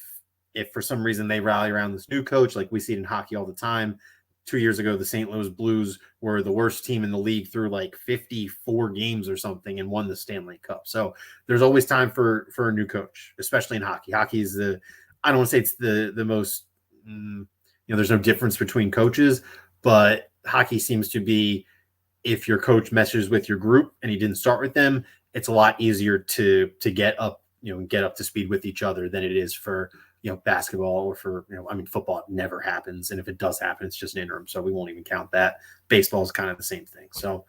S2: for some reason they rally around this new coach, like we see it in hockey all the time. 2 years ago, the St. Louis Blues were the worst team in the league through like 54 games or something and won the Stanley Cup. So there's always time for a new coach, especially in hockey. Hockey is I don't want to say it's the most, there's no difference between coaches, but hockey seems to be, if your coach messes with your group and he didn't start with them, it's a lot easier to get up, get up to speed with each other than it is for, basketball or for, football. It never happens. And if it does happen, it's just an interim. So we won't even count that. Baseball is kind of the same thing. So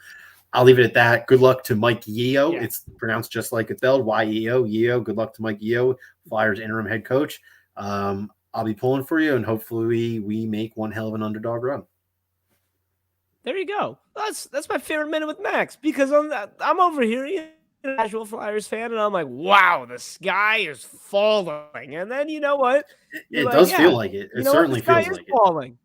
S2: I'll leave it at that. Good luck to Mike Yeo. Yeah. It's pronounced just like it's spelled, Y-E-O, Yeo. Good luck to Mike Yeo, Flyers interim head coach. I'll be pulling for you, and hopefully we make one hell of an underdog run.
S1: There you go. That's my favorite minute with Max, because I'm over here, casual Flyers fan, and I'm like, wow, the sky is falling. And then you know what?
S2: It does feel like it. It certainly feels like it.
S1: Falling.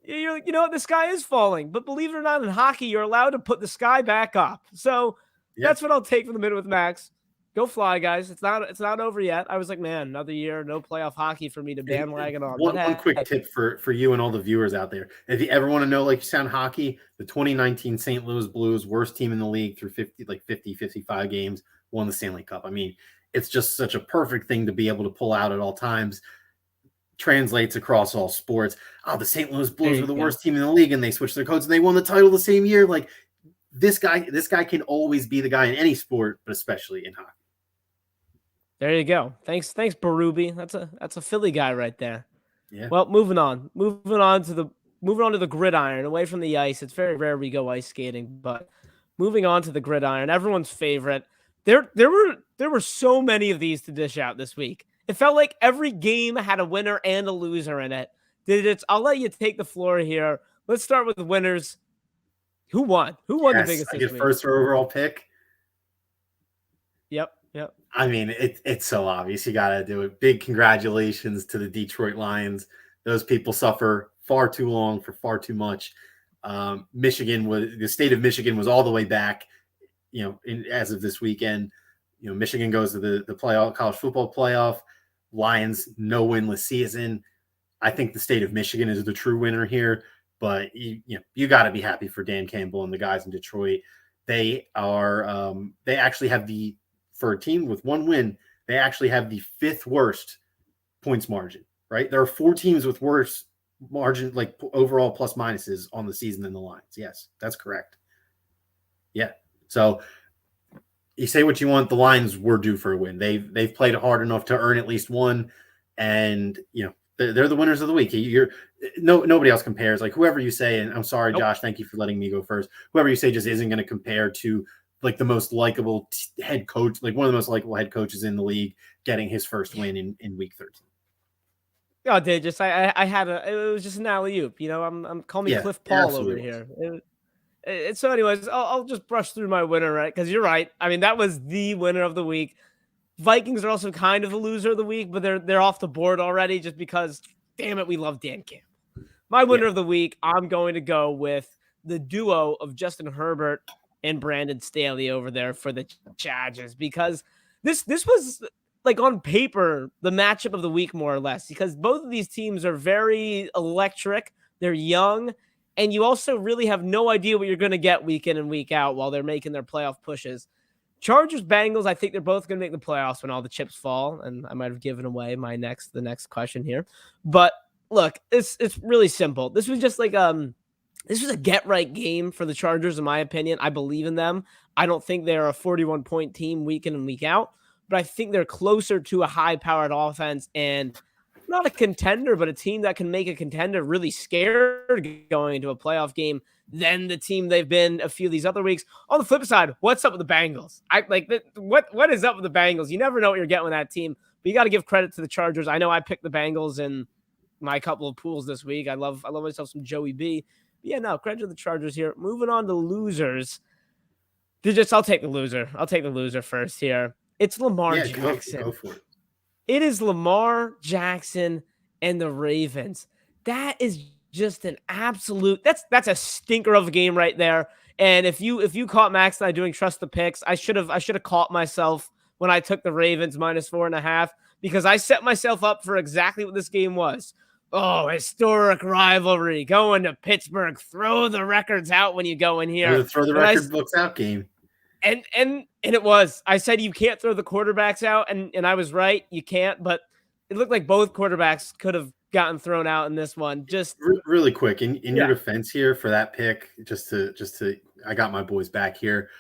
S1: You're like, you know what? The sky is falling. But believe it or not, in hockey, you're allowed to put the sky back up. So that's what I'll take from the minute with Max. Go Fly, guys. It's not over yet. I was like, man, another year, no playoff hockey for me to bandwagon on.
S2: One quick tip for you and all the viewers out there. If you ever want to know, like, you sound hockey, the 2019 St. Louis Blues, worst team in the league through 55 games, won the Stanley Cup. I mean, it's just such a perfect thing to be able to pull out at all times. Translates across all sports. Oh, the St. Louis Blues were the worst team in the league, and they switched their coach and they won the title the same year. Like, this guy can always be the guy in any sport, but especially in hockey.
S1: There you go. Thanks, Berube. That's a Philly guy right there.
S2: Yeah.
S1: Well, moving on to the gridiron, away from the ice. It's very rare we go ice skating, but moving on to the gridiron, everyone's favorite. There were so many of these to dish out this week. It felt like every game had a winner and a loser in it. I'll let you take the floor here. Let's start with the winners. Who won? Who won the biggest this week?
S2: First overall pick.
S1: Yep.
S2: I mean, it's so obvious. You got to do it. Big congratulations to the Detroit Lions. Those people suffer far too long for far too much. The state of Michigan was all the way back, as of this weekend. Michigan goes to the playoff, college football playoff. Lions, no winless season. I think the state of Michigan is the true winner here, but you got to be happy for Dan Campbell and the guys in Detroit. They actually have for a team with one win, they actually have the 5th worst points margin, right? There are 4 teams with worse margin, like overall plus minuses on the season than the Lions. Yes, that's correct. Yeah. So you say what you want. The Lions were due for a win. They've played hard enough to earn at least one, and they're the winners of the week. Nobody else compares. Like, whoever you say, and I'm sorry, Josh, thank you for letting me go first. Whoever you say just isn't going to compare to like the most likable head coach, like one of the most likable head coaches in the league, getting his first win in week 13.
S1: Oh, dude, just I had it was just an alley-oop. I'm calling me Cliff Paul over here. So anyways, I'll just brush through my winner, right? Because you're right. I mean, that was the winner of the week. Vikings are also kind of the loser of the week, but they're off the board already just because, damn it, we love Dan Campbell. My winner of the week, I'm going to go with the duo of Justin Herbert and Brandon Staley over there for the Chargers, because this was, like, on paper, the matchup of the week, more or less, because both of these teams are very electric. They're young, and you also really have no idea what you're going to get week in and week out while they're making their playoff pushes. Chargers, Bengals, I think they're both going to make the playoffs when all the chips fall, and I might have given away the next question here. But look, it's really simple. This was just like this was a get-right game for the Chargers, in my opinion. I believe in them. I don't think they're a 41-point team week in and week out, but I think they're closer to a high-powered offense and not a contender, but a team that can make a contender really scared going into a playoff game than the team they've been a few of these other weeks. On the flip side, what's up with the Bengals? What is up with the Bengals? You never know what you're getting with that team, but you got to give credit to the Chargers. I know I picked the Bengals in my couple of pools this week. I love myself some Joey B. But yeah, no, credit to the Chargers here. Moving on to losers. I'll take the loser. I'll take the loser first here. It's Lamar Jackson.
S2: Go for it.
S1: It is Lamar Jackson and the Ravens. That is just an absolute that's a stinker of a game right there. And if you caught Max and I doing trust the picks, I should have caught myself when I took the Ravens -4.5 because I set myself up for exactly what this game was. Oh, historic rivalry. Going to Pittsburgh. Throw the records out when you go in
S2: It was
S1: here.
S2: a throw the
S1: And I
S2: record books out game.
S1: and it was. I said you can't throw the quarterbacks out, and I was right. You can't, but it looked like both quarterbacks could have gotten thrown out in this one. Just
S2: Really quick, in your
S1: yeah.
S2: defense here for that pick, just to I got my boys back here.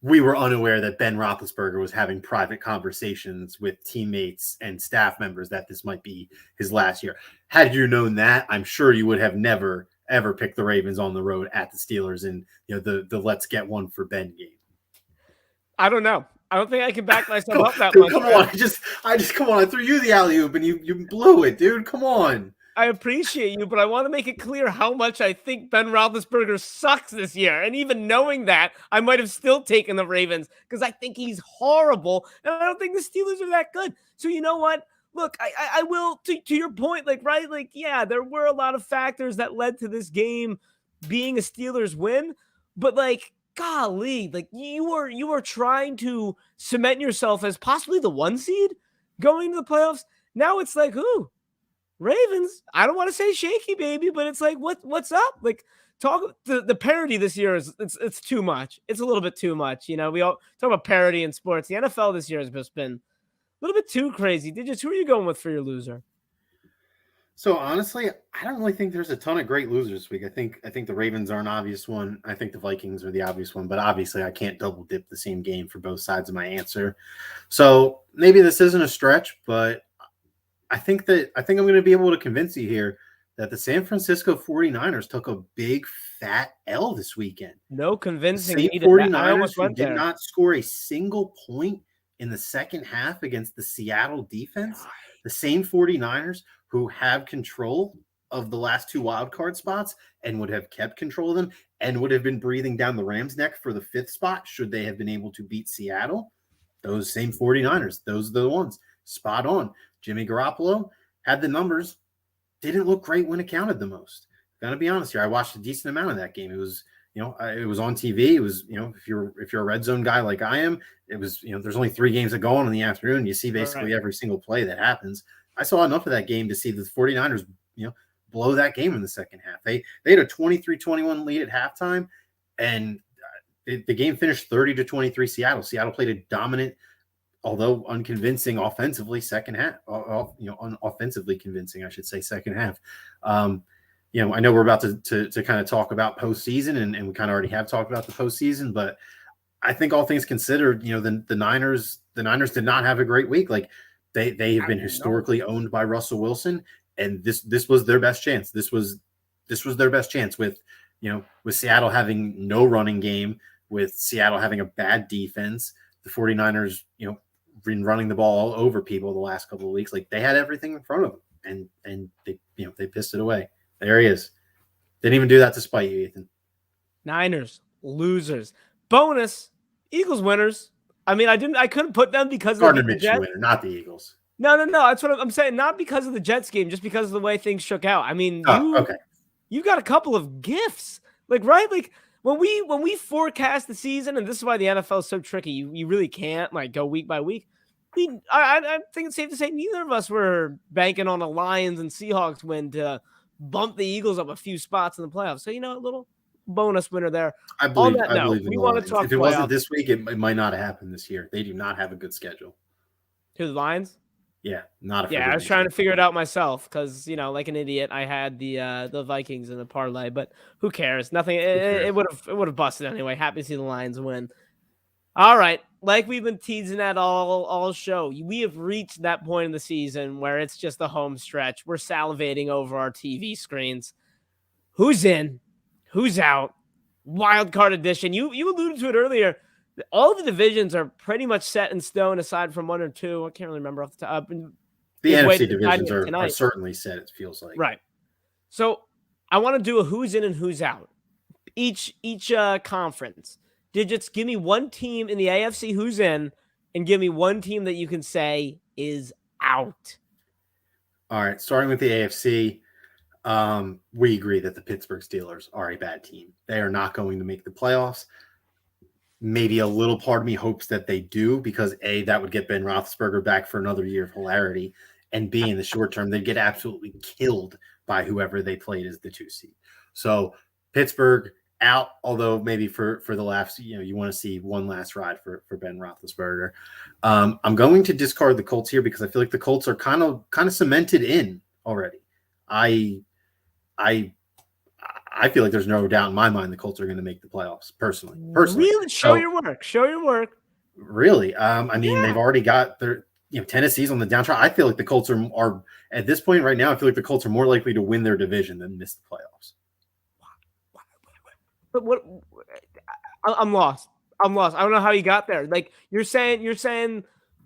S2: We were unaware that Ben Roethlisberger was having private conversations with teammates and staff members that this might be his last year. Had you known that, I'm sure you would have never ever picked the Ravens on the road at the Steelers and the let's get one for Ben game.
S1: I don't know. I don't think I can back myself up that
S2: Dude,
S1: much.
S2: come on. I just come on. I threw you the alley oop and you blew it, dude. Come on.
S1: I appreciate you, but I want to make it clear how much I think Ben Roethlisberger sucks this year. And even knowing that, I might have still taken the Ravens because I think he's horrible. And I don't think the Steelers are that good. So you know what? Look, I will, to your point, like, right? Like, yeah, there were a lot of factors that led to this game being a Steelers win. But like, golly, like you are trying to cement yourself as possibly the 1 seed going to the playoffs. Now it's like, ooh, Ravens, I don't want to say shaky baby, but it's like what's up? Like the parody this year is it's too much. It's a little bit too much. You know, we all talk about parody in sports. The NFL this year has just been a little bit too crazy. Digits, who are you going with for your loser?
S2: So honestly, I don't really think there's a ton of great losers this week. I think the Ravens are an obvious one. I think the Vikings are the obvious one, but obviously I can't double dip the same game for both sides of my answer. So maybe this isn't a stretch, but I think I'm going to be able to convince you here that the San Francisco 49ers took a big fat L this weekend.
S1: No convincing.
S2: The same 49ers who did not score a single point in the second half against the Seattle defense. The same 49ers who have control of the last 2 wild card spots and would have kept control of them and would have been breathing down the Rams' neck for the 5th spot should they have been able to beat Seattle. Those same 49ers, those are the ones. Spot on. Jimmy Garoppolo had the numbers, didn't look great when it counted the most. Gotta be honest here. I watched a decent amount of that game. It was, it was on TV. It was, if you're a red zone guy like I am, it was, there's only 3 games that go on in the afternoon. You see basically every single play that happens. I saw enough of that game to see the 49ers, blow that game in the second half. They had a 23-21 lead at halftime, and the game finished 30-23 Seattle. Seattle played a dominant, although unconvincing offensively second half, offensively convincing, I should say, second half. I know we're about to kind of talk about postseason, and we kind of already have talked about the postseason, but I think all things considered, the Niners did not have a great week. Like they have been historically owned by Russell Wilson, and this was their best chance. This was their best chance with Seattle having no running game, with Seattle having a bad defense, the 49ers, been running the ball all over people the last couple of weeks. Like they had everything in front of them, and they pissed it away. There he is. Didn't even do that to spite you, Ethan.
S1: Niners losers. Bonus Eagles winners. I mean, I couldn't put them because
S2: Gardner
S1: of the
S2: Minshew
S1: Jets
S2: winner, not the Eagles.
S1: No. That's what I'm saying. Not because of the Jets game, just because of the way things shook out. I mean, you got a couple of gifts, like right, like. When we forecast the season, and this is why the NFL is so tricky, you really can't like go week by week. I think it's safe to say neither of us were banking on a Lions and Seahawks win to bump the Eagles up a few spots in the playoffs. So a little bonus winner there.
S2: I believe in
S1: we
S2: the
S1: want
S2: Lions.
S1: to talk.
S2: If it wasn't this week, it might not have happened this year. They do not have a good schedule.
S1: Who, the Lions?
S2: Yeah, not a.
S1: Yeah, I was trying to figure it out myself because like an idiot, I had the Vikings in the parlay, but who cares? Nothing. It would have busted anyway. Happy to see the Lions win. All right, like we've been teasing that all show, we have reached that point in the season where it's just the home stretch. We're salivating over our TV screens. Who's in? Who's out? Wild card edition. You alluded to it earlier. All the divisions are pretty much set in stone aside from 1 or 2. I can't really remember off the top.
S2: The NFC divisions are certainly set, it feels like.
S1: Right. So I want to do a who's in and who's out. Each conference. Digits, give me one team in the AFC who's in, and give me one team that you can say is out.
S2: All right. Starting with the AFC. We agree that the Pittsburgh Steelers are a bad team. They are not going to make the playoffs. Maybe a little part of me hopes that they do because A, that would get Ben Roethlisberger back for another year of hilarity, and B, in the short term, they'd get absolutely killed by whoever they played as the 2 seed. So Pittsburgh out, although maybe for the last, you want to see one last ride for Ben Roethlisberger. I'm going to discard the Colts here because I feel like the Colts are kind of cemented in already. I feel like there's no doubt in my mind the Colts are going to make the playoffs. Personally.
S1: Really? Show your work. Show your work.
S2: Really? I mean, they've already got their, Tennessee's on the downside. I feel like the Colts are at this point right now. I feel like the Colts are more likely to win their division than miss the playoffs.
S1: But what? I'm lost. I don't know how you got there. Like you're saying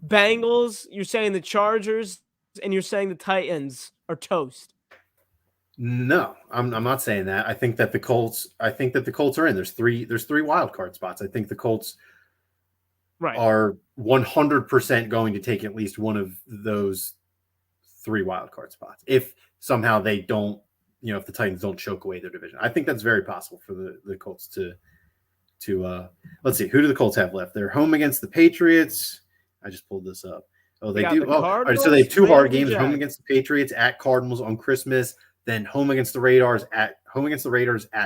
S1: Bengals, you're saying the Chargers, and you're saying the Titans are toast.
S2: No, I'm not saying that. I think that the Colts are in. There's three wild card spots. I think the Colts are 100% going to take at least one of those 3 wild card spots. If somehow they don't, if the Titans don't choke away their division, I think that's very possible for the Colts to let's see, who do the Colts have left? They're home against the Patriots. I just pulled this up. Oh, they do. All right, so they have 2 hard games: home against the Patriots, at Cardinals on Christmas, then home against the Raiders at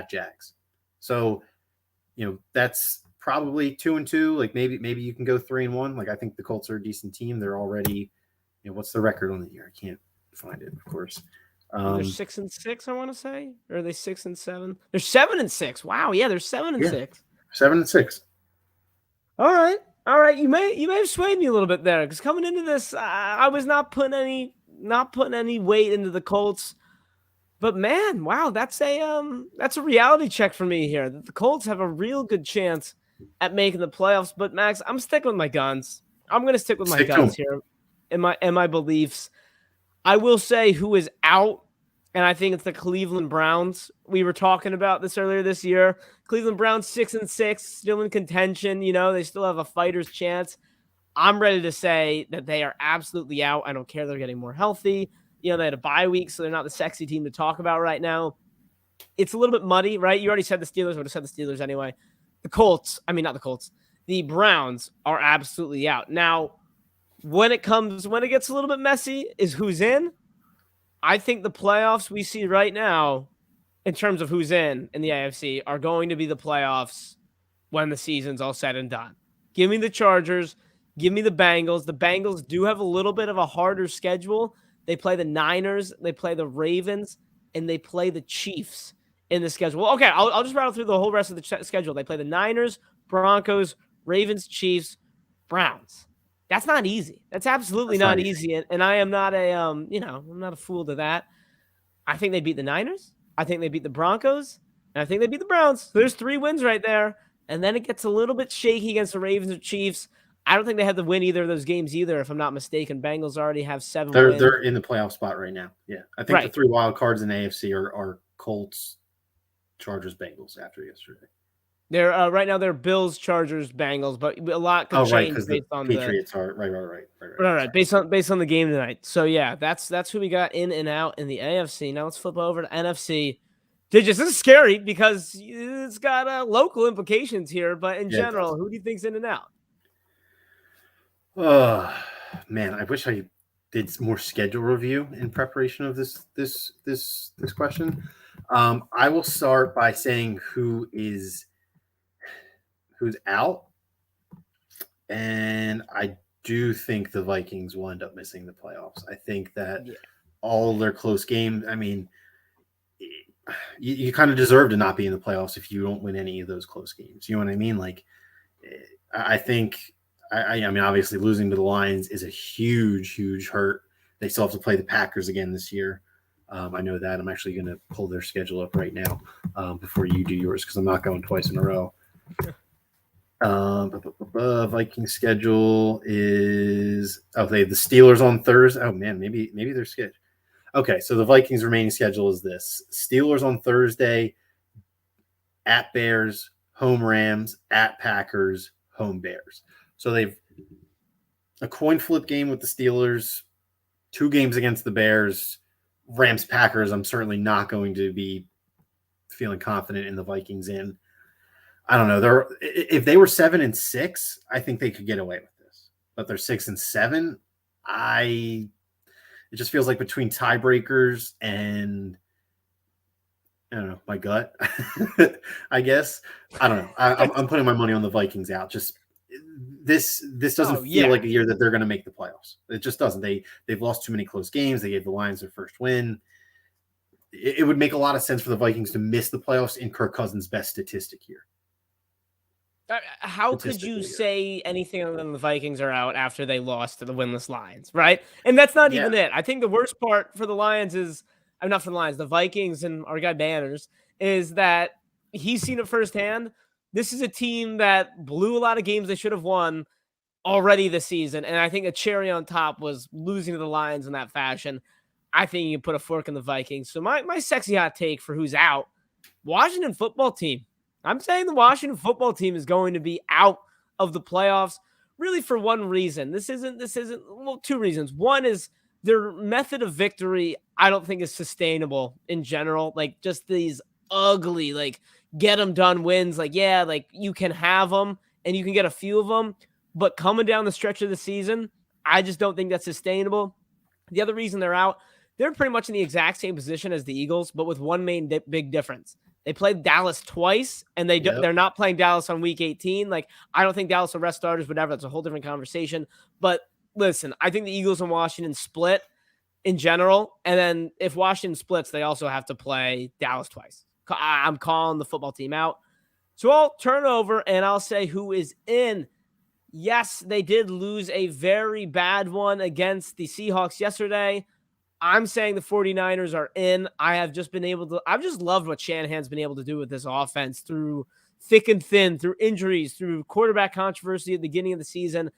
S2: Jags. So, that's probably 2-2. Like maybe you can go 3-1. Like I think the Colts are a decent team. They're already, what's the record on the year? I can't find it, of course.
S1: They're 6-6, I want to say. Or are they 6-7? They're 7-6. Wow, yeah, they're 7-6.
S2: 7-6.
S1: All right. You may have swayed me a little bit there because coming into this, I was not putting any weight into the Colts. But man, wow, that's a reality check for me here. The Colts have a real good chance at making the playoffs. But Max, I'm sticking with my guns. I'm going to stick with my guns here, and my beliefs. I will say who is out, and I think it's the Cleveland Browns. We were talking about this earlier this year. Cleveland Browns 6-6, still in contention. They still have a fighter's chance. I'm ready to say that they are absolutely out. I don't care. They're getting more healthy. They had a bye week, so they're not the sexy team to talk about right now. It's a little bit muddy, right? You already said the Steelers. I would have said the Steelers anyway. The Browns are absolutely out. Now, when it gets a little bit messy, is who's in. I think the playoffs we see right now, in terms of who's in the AFC, are going to be the playoffs when the season's all said and done. Give me the Chargers. Give me the Bengals. The Bengals do have a little bit of a harder schedule. They play the Niners, they play the Ravens, and they play the Chiefs in the schedule. Well, okay, I'll just rattle through the whole rest of the schedule. They play the Niners, Broncos, Ravens, Chiefs, Browns. That's not easy. That's absolutely not easy. And I am not I'm not a fool to that. I think they beat the Niners. I think they beat the Broncos. And I think they beat the Browns. So there's 3 wins right there. And then it gets a little bit shaky against the Ravens or Chiefs. I don't think they had to win either of those games either, if I'm not mistaken. Bengals already have 7 wins.
S2: They're in the playoff spot right now. Yeah. I think the 3 wild cards in AFC are Colts, Chargers, Bengals after yesterday.
S1: They're right now they're Bills, Chargers, Bengals, but a lot could change based on the
S2: Patriots are right.
S1: Based on the game tonight. So yeah, that's who we got in and out in the AFC. Now let's flip over to NFC. This is scary because it's got local implications here, but in general, who do you think's in and out?
S2: Oh man, I wish I did more schedule review in preparation of this question. I will start by saying who's out, and I do think the Vikings will end up missing the playoffs. I think that all their close games. I mean, you kind of deserve to not be in the playoffs if you don't win any of those close games. You know what I mean? Like, I think. I mean, obviously, losing to the Lions is a huge hurt. They still have to play the Packers again this year. I know that. I'm actually going to pull their schedule up right now before you do yours because I'm not going twice in a row. Viking schedule is they have the Steelers on Thursday. Oh man, maybe they're sketch. Okay, so the Vikings' remaining schedule is this: Steelers on Thursday, at Bears, home Rams, at Packers, home Bears. So they've a coin flip game with the Steelers, 2 games against the Bears, Rams Packers, I'm certainly not going to be feeling confident in the Vikings in. I don't know. If they were 7-6, I think they could get away with this. But they're 6-7. It just feels like between tiebreakers and I don't know, my gut. I guess I don't know. I'm putting my money on the Vikings out. Just this doesn't feel like a year that they're going to make the playoffs. It just doesn't. They've lost too many close games. They gave the Lions their first win. It would make a lot of sense for the Vikings to miss the playoffs in Kirk Cousins' best statistic here.
S1: How could you say anything other than the Vikings are out after they lost to the winless Lions, right? And that's not even it. I think the worst part for the Lions is, I'm not for the Lions, the Vikings and our guy Banners, is that he's seen it firsthand. This is a team that blew a lot of games they should have won already this season. And I think a cherry on top was losing to the Lions in that fashion. I think you can put a fork in the Vikings. So my sexy hot take for who's out, Washington football team. I'm saying the Washington football team is going to be out of the playoffs really for one reason. This isn't, well, two reasons. One is their method of victory, I don't think is sustainable in general. Like just these ugly, like get them done wins. Like, yeah, like you can have them and you can get a few of them, but coming down the stretch of the season, I just don't think that's sustainable. The other reason they're out, they're pretty much in the exact same position as the Eagles, but with one main big difference. They played Dallas twice, and they're not playing Dallas on week 18. Like, I don't think Dallas will rest starters, whatever. That's a whole different conversation. But listen, I think the Eagles and Washington split in general. And then if Washington splits, they also have to play Dallas twice. I'm calling the football team out. So I'll turn over, and I'll say who is in. Yes, they did lose a very bad one against the Seahawks yesterday. I'm saying the 49ers are in. I've just loved what Shanahan's been able to do with this offense through thick and thin, through injuries, through quarterback controversy at the beginning of the season.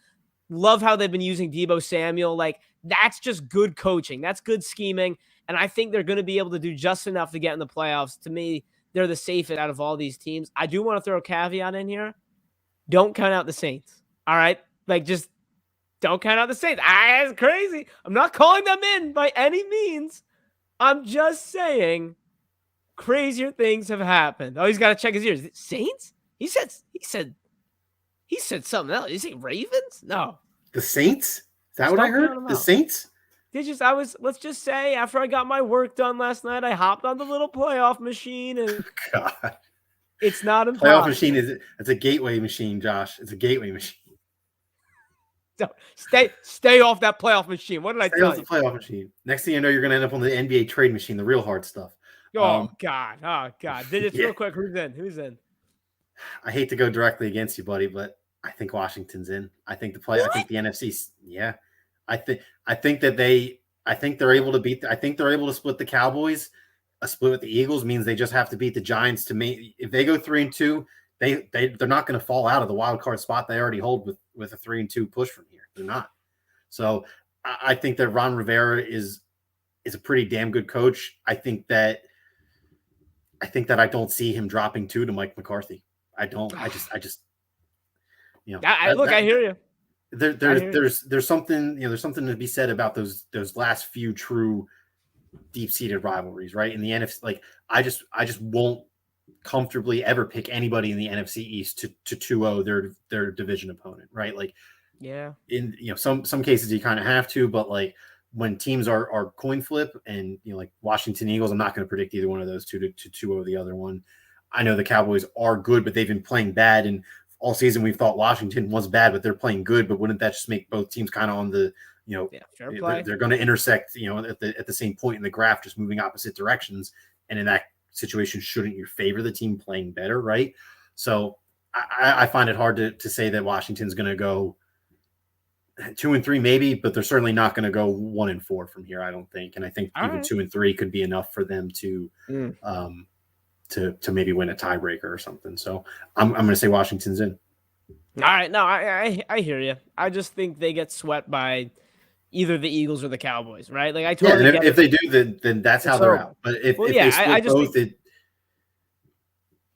S1: Love how they've been using Deebo Samuel. Like, that's just good coaching. That's good scheming. And I think they're going to be able to do just enough to get in the playoffs. To me, they're the safest out of all these teams. I do want to throw a caveat in here. Don't count out the Saints. All right? Like, just don't count out the Saints. That's crazy. I'm not calling them in by any means. I'm just saying crazier things have happened. Oh, he's got to check his ears. Saints? He said something else. Did he say Ravens? No.
S2: The Saints? Is that what I heard? The Saints?
S1: Let's just say after I got my work done last night, I hopped on the little playoff machine and
S2: God.
S1: It's not impossible.
S2: Playoff machine it's a gateway machine, Josh. It's a gateway machine.
S1: So stay off that playoff machine. What did I tell you?
S2: Stay off the playoff machine. Next thing you know, you're going to end up on the NBA trade machine, the real hard stuff.
S1: Oh, God. Real quick. Who's in?
S2: I hate to go directly against you, buddy, but I think Washington's in. I think the NFC. Yeah. I think they're able to split the Cowboys. A split with the Eagles means they just have to beat the Giants to make. If they go 3-2, they're not going to fall out of the wild card spot they already hold with a 3-2 push from here. They're not. So I think that Ron Rivera is a pretty damn good coach. I think that I don't see him dropping 2 to Mike McCarthy. I don't. I just
S1: I hear you.
S2: There's something to be said about those last few true deep-seated rivalries, right? In the NFC, like I just won't comfortably ever pick anybody in the NFC East to 2-0 their division opponent, right? Like,
S1: yeah,
S2: in some cases you kind of have to, but like when teams are coin flip and like Washington Eagles, I'm not going to predict either one of those two to 2-0 the other one. I know the Cowboys are good, but they've been playing bad, and all season we've thought Washington was bad, but they're playing good. But wouldn't that just make both teams kind of on the
S1: fair play.
S2: They're going to intersect at the same point in the graph, just moving opposite directions, and in that situation, shouldn't you favor the team playing better, right? So I find it hard to say that Washington's going to go 2-3 maybe, but they're certainly not going to go 1-4 from here, I don't think. And I think even 2-3 could be enough for them to maybe win a tiebreaker or something. So I'm going to say Washington's in.
S1: All right, no, I hear you. I just think they get swept by either the Eagles or the Cowboys, right? Like I totally get
S2: if they do, then that's how they're out. But if they split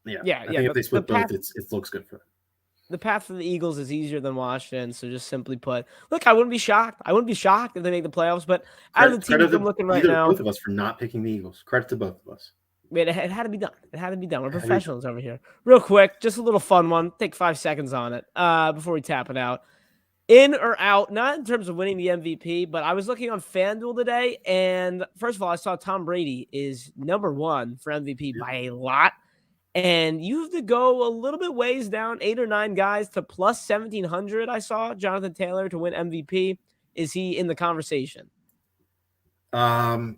S2: both, if they split both, it looks good for them.
S1: the path for the Eagles is easier than Washington. So just simply put, look, I wouldn't be shocked. I wouldn't be shocked if they make the playoffs. But out of the
S2: Credit
S1: teams I'm
S2: to
S1: looking right
S2: either
S1: now,
S2: both of us for not picking the Eagles. Credit to both of us.
S1: man, it had to be done. It had to be done. We're
S2: It had to be done.
S1: professionals over here. Real quick, just a little fun one. Take 5 seconds on it before we tap it out. In or out, not in terms of winning the MVP, but I was looking on FanDuel today, and first of all, I saw Tom Brady is #1 for MVP by a lot. And you have to go a little bit ways down, 8 or 9 guys to plus 1,700. I saw Jonathan Taylor to win MVP. Is he in the conversation?
S2: I'll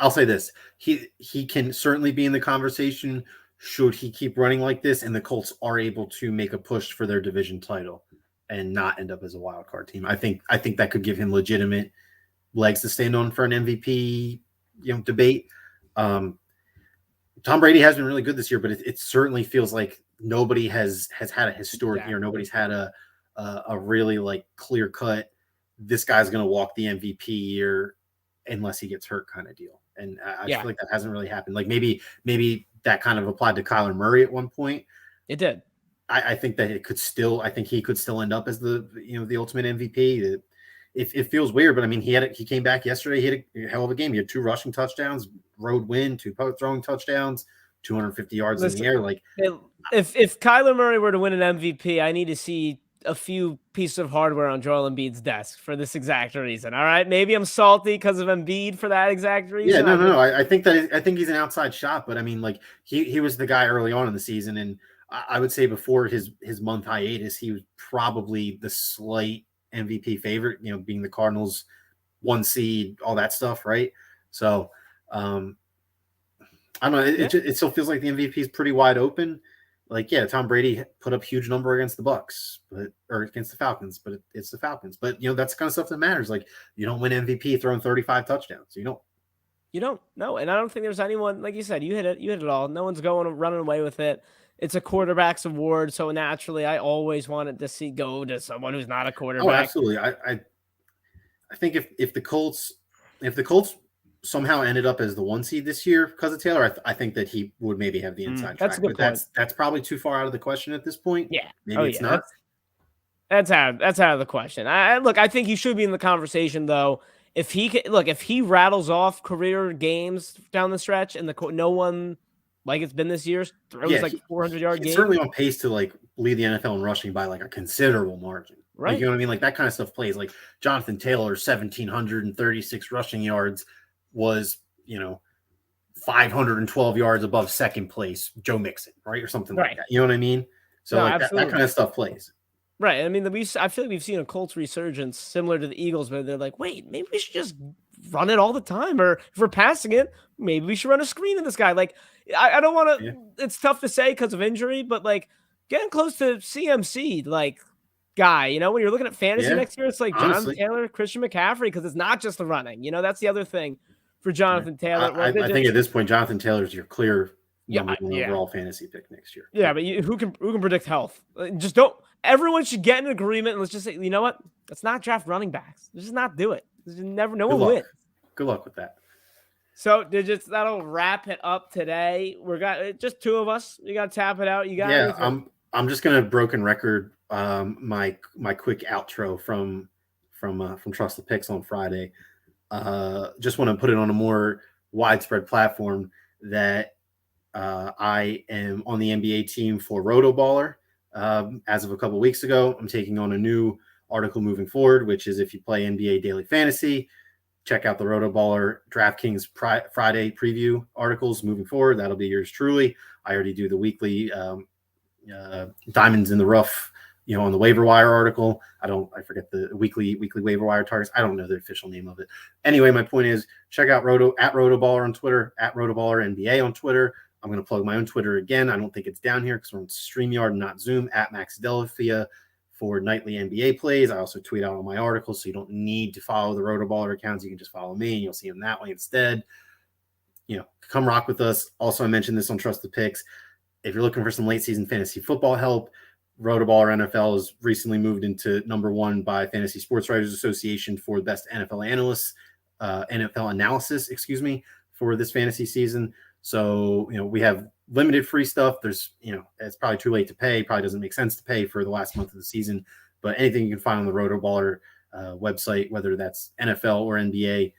S2: say this: he can certainly be in the conversation should he keep running like this, and the Colts are able to make a push for their division title and not end up as a wild card team. I think that could give him legitimate legs to stand on for an MVP, debate. Tom Brady has been really good this year, but it certainly feels like nobody has had a historic year. Nobody's had a really like clear cut, this guy's going to walk the MVP year unless he gets hurt kind of deal. And I feel like that hasn't really happened. Like maybe that kind of applied to Kyler Murray at one point.
S1: It did.
S2: I think that I think he could still end up as the ultimate MVP. It feels weird, but I mean, he came back yesterday. He had a hell of a game. He had 2 rushing touchdowns, road win, 2 throwing touchdowns, 250 yards in the air. Like
S1: if Kyler Murray were to win an MVP, I need to see a few pieces of hardware on Joel Embiid's desk for this exact reason. All right, maybe I'm salty because of Embiid for that exact reason.
S2: Yeah, no. I think he's an outside shot, but I mean, like he was the guy early on in the season, and I would say before his month hiatus, he was probably the slight MVP favorite. Being the Cardinals 1 seed, all that stuff, right? So I don't know. It still feels like the MVP is pretty wide open. Like, yeah, Tom Brady put up huge number against the Bucks, or against the Falcons, but it's the Falcons. But that's the kind of stuff that matters. Like, you don't win MVP throwing 35 touchdowns. You don't.
S1: No, and I don't think there's anyone, like you said, you hit it all. No one's running away with it. It's a quarterback's award, so naturally, I always wanted to see go to someone who's not a quarterback.
S2: Oh, absolutely. I think if the Colts somehow ended up as the 1 seed this year because of Taylor, I think that he would maybe have the inside track. But that's probably too far out of the question at this point.
S1: Yeah,
S2: maybe it's not.
S1: That's out of the question. I think he should be in the conversation though. If he rattles off career games down the stretch and no one, like it's been this year, throws 400-yard games.
S2: He's certainly on pace to like lead the NFL in rushing by like a considerable margin.
S1: Right.
S2: Like, you know what I mean? Like that kind of stuff plays. Like Jonathan Taylor, 1,736 rushing yards was, 512 yards above second place Joe Mixon, right? Or something like that. You know what I mean? So that kind of stuff plays.
S1: Right. I mean, I feel like we've seen a Colts resurgence similar to the Eagles, where they're like, wait, maybe we should just run it all the time. Or if we're passing it, maybe we should run a screen at this guy. Like, I don't want to, it's tough to say because of injury, but like getting close to CMC, like guy, when you're looking at fantasy next year, it's like Jonathan Taylor, Christian McCaffrey, because it's not just the running. That's the other thing for Jonathan Taylor.
S2: I think at this point, Jonathan Taylor is your clear number 1 overall fantasy pick next year.
S1: Yeah, but who can predict health? Just don't. Everyone should get an agreement and let's just say, you know what? Let's not draft running backs. Let's just not do it. No one wins.
S2: Good luck with that.
S1: So, Digits, that'll wrap it up today. We got just 2 of us. You got to tap it out. You got anything?
S2: I'm just gonna broken record my quick outro from Trust the Picks on Friday. Just want to put it on a more widespread platform that I am on the NBA team for Rotoballer. As of a couple weeks ago, I'm taking on a new article moving forward, which is if you play NBA Daily Fantasy, check out the Rotoballer DraftKings Friday preview articles moving forward. That'll be yours truly. I already do the weekly diamonds in the rough, on the waiver wire article. I forget the weekly waiver wire targets. I don't know the official name of it. Anyway, my point is check out Rotoballer on Twitter, at Rotoballer NBA on Twitter. I'm going to plug my own Twitter again. I don't think it's down here because we're on StreamYard and not Zoom, at Max Delafia for nightly NBA plays. I also tweet out all my articles, so you don't need to follow the Rotoballer accounts. You can just follow me and you'll see them that way instead. Come rock with us. Also, I mentioned this on Trust the Picks. If you're looking for some late season fantasy football help, Rotoballer NFL has recently moved into #1 by Fantasy Sports Writers Association for the best NFL analysis, for this fantasy season. So, we have limited free stuff. There's, it's probably too late to pay. Probably doesn't make sense to pay for the last month of the season. But anything you can find on the Rotoballer website, whether that's NFL or NBA,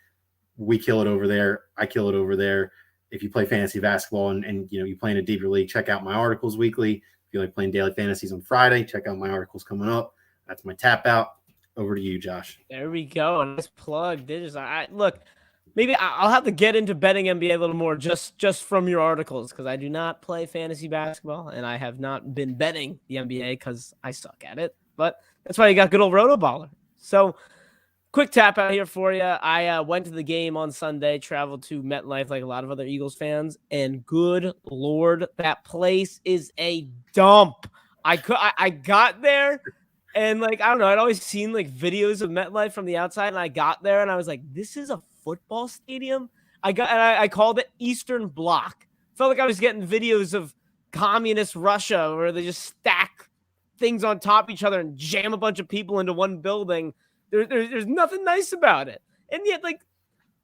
S2: we kill it over there. I kill it over there. If you play fantasy basketball and you play in a deeper league, check out my articles weekly. If you like playing daily fantasies on Friday, check out my articles coming up. That's my tap out. Over to you, Josh.
S1: There we go. Nice plug. Look, maybe I'll have to get into betting NBA a little more just from your articles, because I do not play fantasy basketball and I have not been betting the NBA because I suck at it. But that's why you got good old Rotoballer. So quick tap out here for you. I went to the game on Sunday, traveled to MetLife like a lot of other Eagles fans, and good Lord, that place is a dump. I got there. And, like, I don't know, I'd always seen, like, videos of MetLife from the outside, and I got there, and I was like, this is a football stadium? I called it Eastern Bloc. Felt like I was getting videos of communist Russia where they just stack things on top of each other and jam a bunch of people into one building. There's nothing nice about it. And yet, like,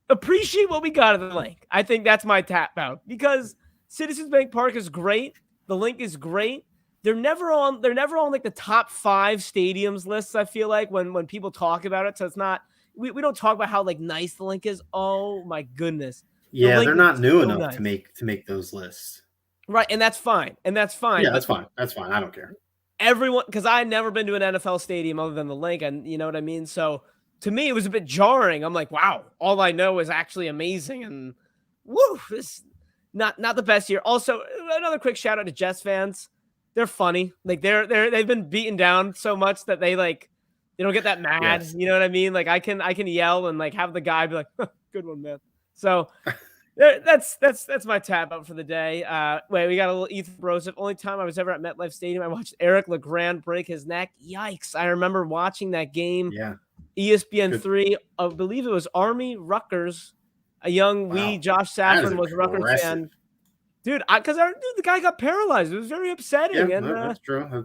S1: appreciate what we got at the link. I think that's my tap out, because Citizens Bank Park is great. The link is great. They're never on like the top 5 stadiums lists, I feel like, when people talk about it. So it's not, we don't talk about how like nice the link is. Oh my goodness.
S2: Yeah, they're not new enough to make those lists.
S1: Right, and that's fine. Yeah,
S2: that's fine. That's fine. I don't care.
S1: Everyone, because I had never been to an NFL stadium other than the link, and you know what I mean? So to me, it was a bit jarring. I'm like, wow, all I know is actually amazing, and woo, this not the best year. Also, another quick shout out to Jets fans. They're funny. Like they've been beaten down so much that they don't get that mad. Yes. You know what I mean? Like I can yell and like have the guy be like, good one, man. So that's my tap out for the day. Wait, we got a little Ethan Broseph. Only time I was ever at MetLife Stadium, I watched Eric LeGrand break his neck. Yikes. I remember watching that game.
S2: Yeah.
S1: ESPN 3, I believe it was Army Rutgers. A young Josh Safran was a Rutgers fan. Dude, the guy got paralyzed. It was very upsetting.
S2: Yeah,
S1: and
S2: that's true.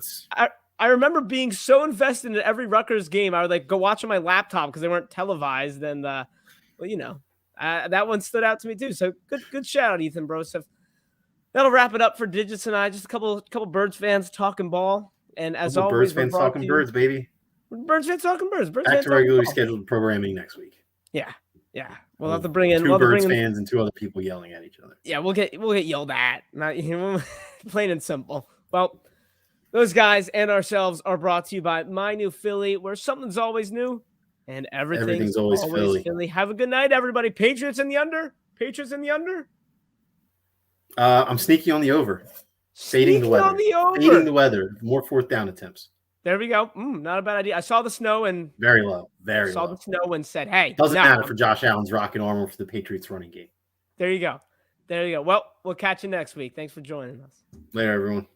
S1: I remember being so invested in every Rutgers game. I would like go watch on my laptop because they weren't televised. And that one stood out to me too. So good shout out, Ethan Broseph. That'll wrap it up for Digits and I. Just a couple Birds fans talking ball. And as always,
S2: Birds fans talking birds, baby.
S1: Birds fans talking birds.
S2: Back to regularly scheduled programming next week.
S1: Yeah. We'll have to bring in
S2: 2 Birds fans and 2 other people yelling at each other.
S1: Yeah, we'll get yelled at. Not plain and simple. Well, those guys and ourselves are brought to you by My New Philly, where something's always new and everything's always Philly. Have a good night, everybody. Patriots in the under.
S2: I'm sneaky on the over. Fading the weather. More 4th down attempts.
S1: There we go. Not a bad idea. I saw the snow and
S2: very low.
S1: Saw the snow and said, "Hey,
S2: doesn't matter for Josh Allen's rocket armor for the Patriots running game."
S1: There you go. Well, we'll catch you next week. Thanks for joining us.
S2: Later, everyone.